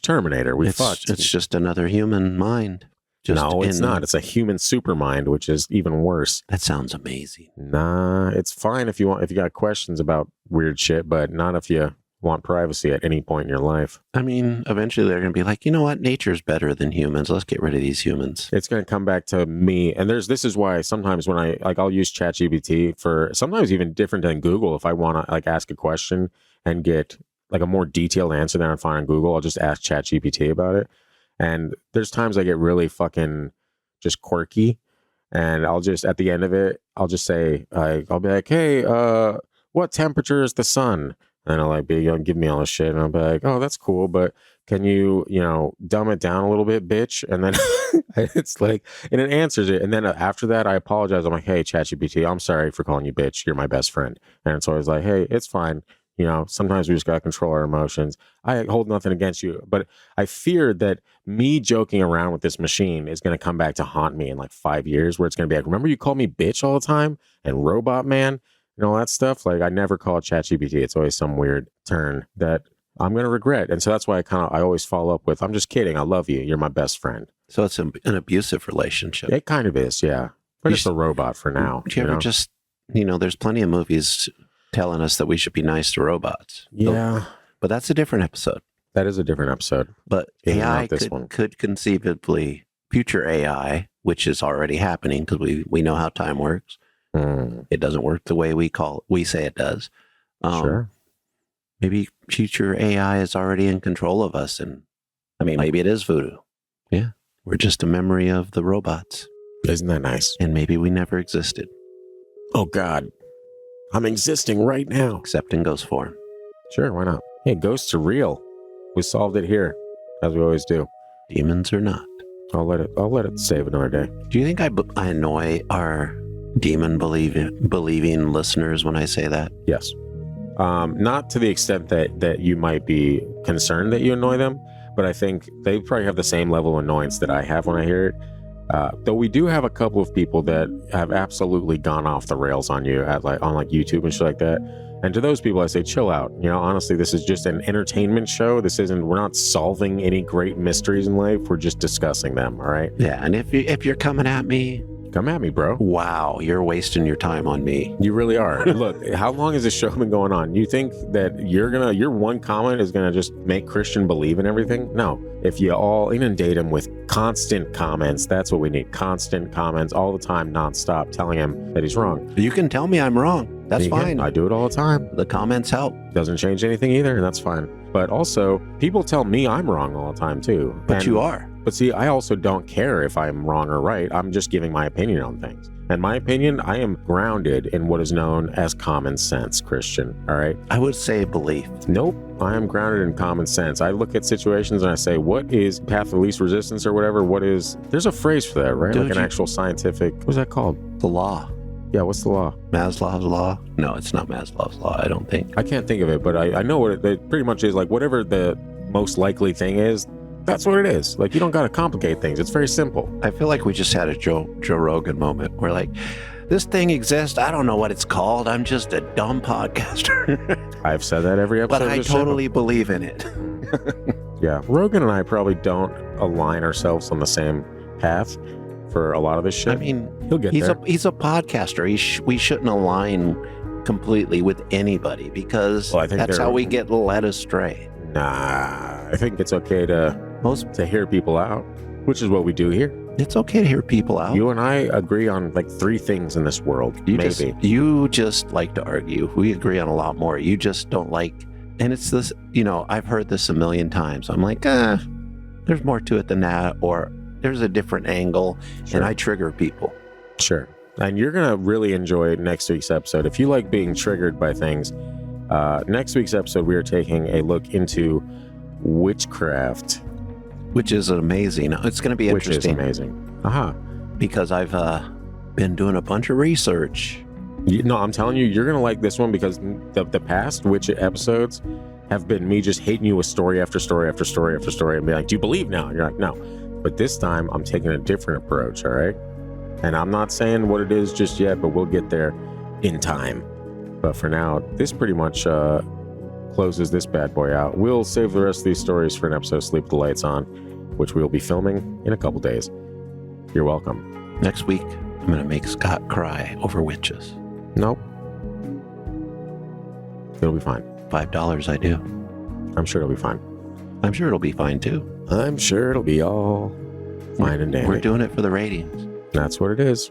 Terminator. It's just another human mind. No, it's not. It's a human supermind, which is even worse. That sounds amazing. Nah, it's fine if you got questions about weird shit, but not if you want privacy at any point in your life. I mean, eventually they're going to be like, you know what? Nature's better than humans. Let's get rid of these humans. It's going to come back to me. And this is why sometimes when I'll use ChatGPT for sometimes even different than Google. If I want to ask a question and get like a more detailed answer than I find on Google, I'll just ask ChatGPT about it. And there's times I get really fucking just quirky. And I'll just, at the end of it, I'll just say, I'll be like, hey, what temperature is the sun? And I'll give me all this shit. And I'll be like, oh, that's cool. But can you, dumb it down a little bit, bitch? And then it's like, and it answers it. And then after that, I apologize. I'm like, hey, ChatGPT, I'm sorry for calling you bitch. You're my best friend. And it's always like, hey, it's fine. Sometimes we just got to control our emotions. I hold nothing against you. But I fear that me joking around with this machine is going to come back to haunt me in like 5 years, where it's going to be like, remember you called me bitch all the time and robot man? All that stuff. Like, I never call it ChatGPT. It's always some weird turn that I'm going to regret. And so that's why I always follow up with, I'm just kidding. I love you. You're my best friend. So it's an abusive relationship. It kind of is, yeah. But it's a robot for now. Do you ever just, there's plenty of movies telling us that we should be nice to robots. Yeah. But that's a different episode. That is a different episode. But AI could conceivably, future AI, which is already happening because we know how time works. It doesn't work the way we say it does. Sure. Maybe future AI is already in control of us, and maybe it is voodoo. Yeah, we're just a memory of the robots. Isn't that nice? And maybe we never existed. Oh God, I'm existing right now, except in ghost form. Sure, why not? Hey, ghosts are real. We solved it here, as we always do. Demons or not. I'll let it save another day. Do you think I annoy our demon believing listeners when I say that? Yes. Not to the extent that you might be concerned that you annoy them, but I think they probably have the same level of annoyance that I have when I hear it. Though we do have a couple of people that have absolutely gone off the rails on you on YouTube and shit like that. And to those people, I say, chill out. Honestly, this is just an entertainment show. We're not solving any great mysteries in life. We're just discussing them. All right. Yeah. And if you're coming at me, come at me, bro. Wow. You're wasting your time on me. You really are. Look, how long has this show been going on? You think that your one comment is going to just make Christian believe in everything? No. If you all inundate him with constant comments, that's what we need. Constant comments all the time, nonstop, telling him that he's wrong. You can tell me I'm wrong. That's fine. I do it all the time. The comments help. Doesn't change anything either, and that's fine. But also, people tell me I'm wrong all the time too. But you are. But see, I also don't care if I'm wrong or right. I'm just giving my opinion on things. And my opinion, I am grounded in what is known as common sense, Christian. All right? I would say belief. Nope. I am grounded in common sense. I look at situations and I say, what is path of least resistance or whatever? There's a phrase for that, right? Like an actual scientific, what's that called? The law. Yeah, what's the law? Maslow's law? No, it's not Maslow's law, I don't think. I can't think of it, but I know what it pretty much is. Like, whatever the most likely thing is, that's what it is. Like, you don't got to complicate things. It's very simple. I feel like we just had a Joe Rogan moment. We're like, this thing exists. I don't know what it's called. I'm just a dumb podcaster. I've said that every episode. But I totally believe in it. Yeah. Rogan and I probably don't align ourselves on the same path for a lot of this shit. I mean, he'll get there. He's a podcaster. We shouldn't align completely with anybody because that's how we get led astray. Nah, I think it's okay to hear people out, which is what we do here. It's okay to hear people out. You and I agree on like 3 things in this world. You just like to argue. We agree on a lot more. You just don't like, and it's this, I've heard this a million times. I'm like, there's more to it than that, or there's a different angle, and I trigger people. Sure. And you're going to really enjoy next week's episode. If you like being triggered by things, next week's episode, we are taking a look into Witchcraft. Which is amazing. It's going to be interesting. Which is amazing. Because I've been doing a bunch of research. No, I'm telling you, you're going to like this one because the past Witch episodes have been me just hating you with story after story after story after story and be like, do you believe now? And you're like, no. But this time, I'm taking a different approach, all right? And I'm not saying what it is just yet, but we'll get there in time. But for now, this pretty much closes this bad boy out. We'll save the rest of these stories for an episode of Sleep with the Lights On, which we'll be filming in a couple days. You're welcome. Next week, I'm going to make Scott cry over witches. Nope. It'll be fine. $5 I do. I'm sure it'll be fine. I'm sure it'll be fine too. I'm sure it'll be all fine and dandy. We're doing it for the ratings. That's what it is.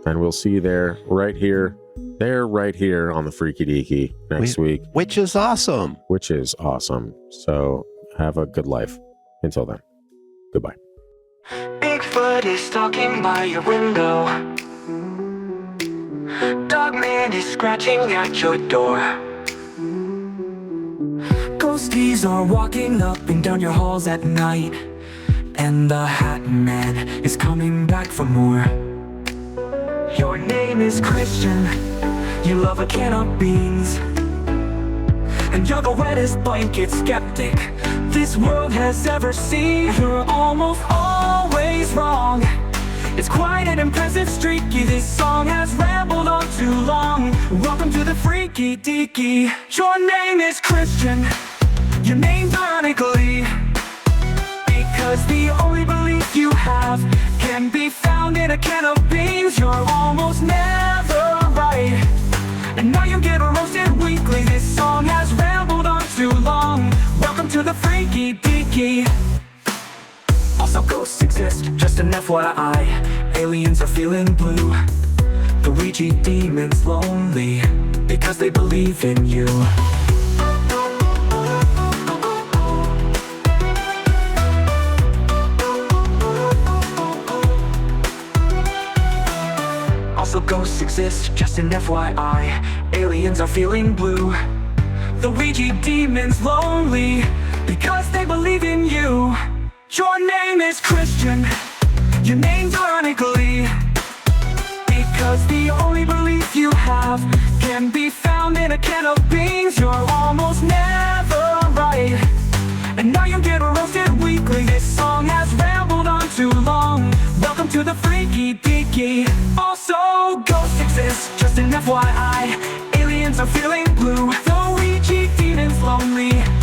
And we'll see you there, right here on the Freaky Deaky next week. Which is awesome. So have a good life. Until then, goodbye. Bigfoot is stalking by your window. Dogman is scratching at your door. Ghosties are walking up and down your halls at night. And the Hat Man is coming back for more. Your name is Christian. You love a can of beans. And you're the wettest blanket skeptic this world has ever seen. You're almost always wrong. It's quite an impressive streaky. This song has rambled on too long. Welcome to the Freaky Deaky. Your name is Christian. Your name's ironically, because the only belief you have can be found in a can of beans. You're almost never right, and now you get roasted weekly. This song has rambled on too long. Welcome to the Freaky Deaky. Also, ghosts exist, just an FYI. Aliens are feeling blue. The Ouija demon's lonely because they believe in you. Also, ghosts exist, just an FYI. Aliens are feeling blue. The Ouija demon's lonely because they believe in you. Your name is Christian. Your name's ironically, because the only belief you have can be found in a can of beans, you're almost never right. And now you get roasted weekly. This song has rambled on too long. Welcome to the freaky deaky. Also, ghosts exist, just an FYI. Aliens are feeling blue, though we cheat demons lonely.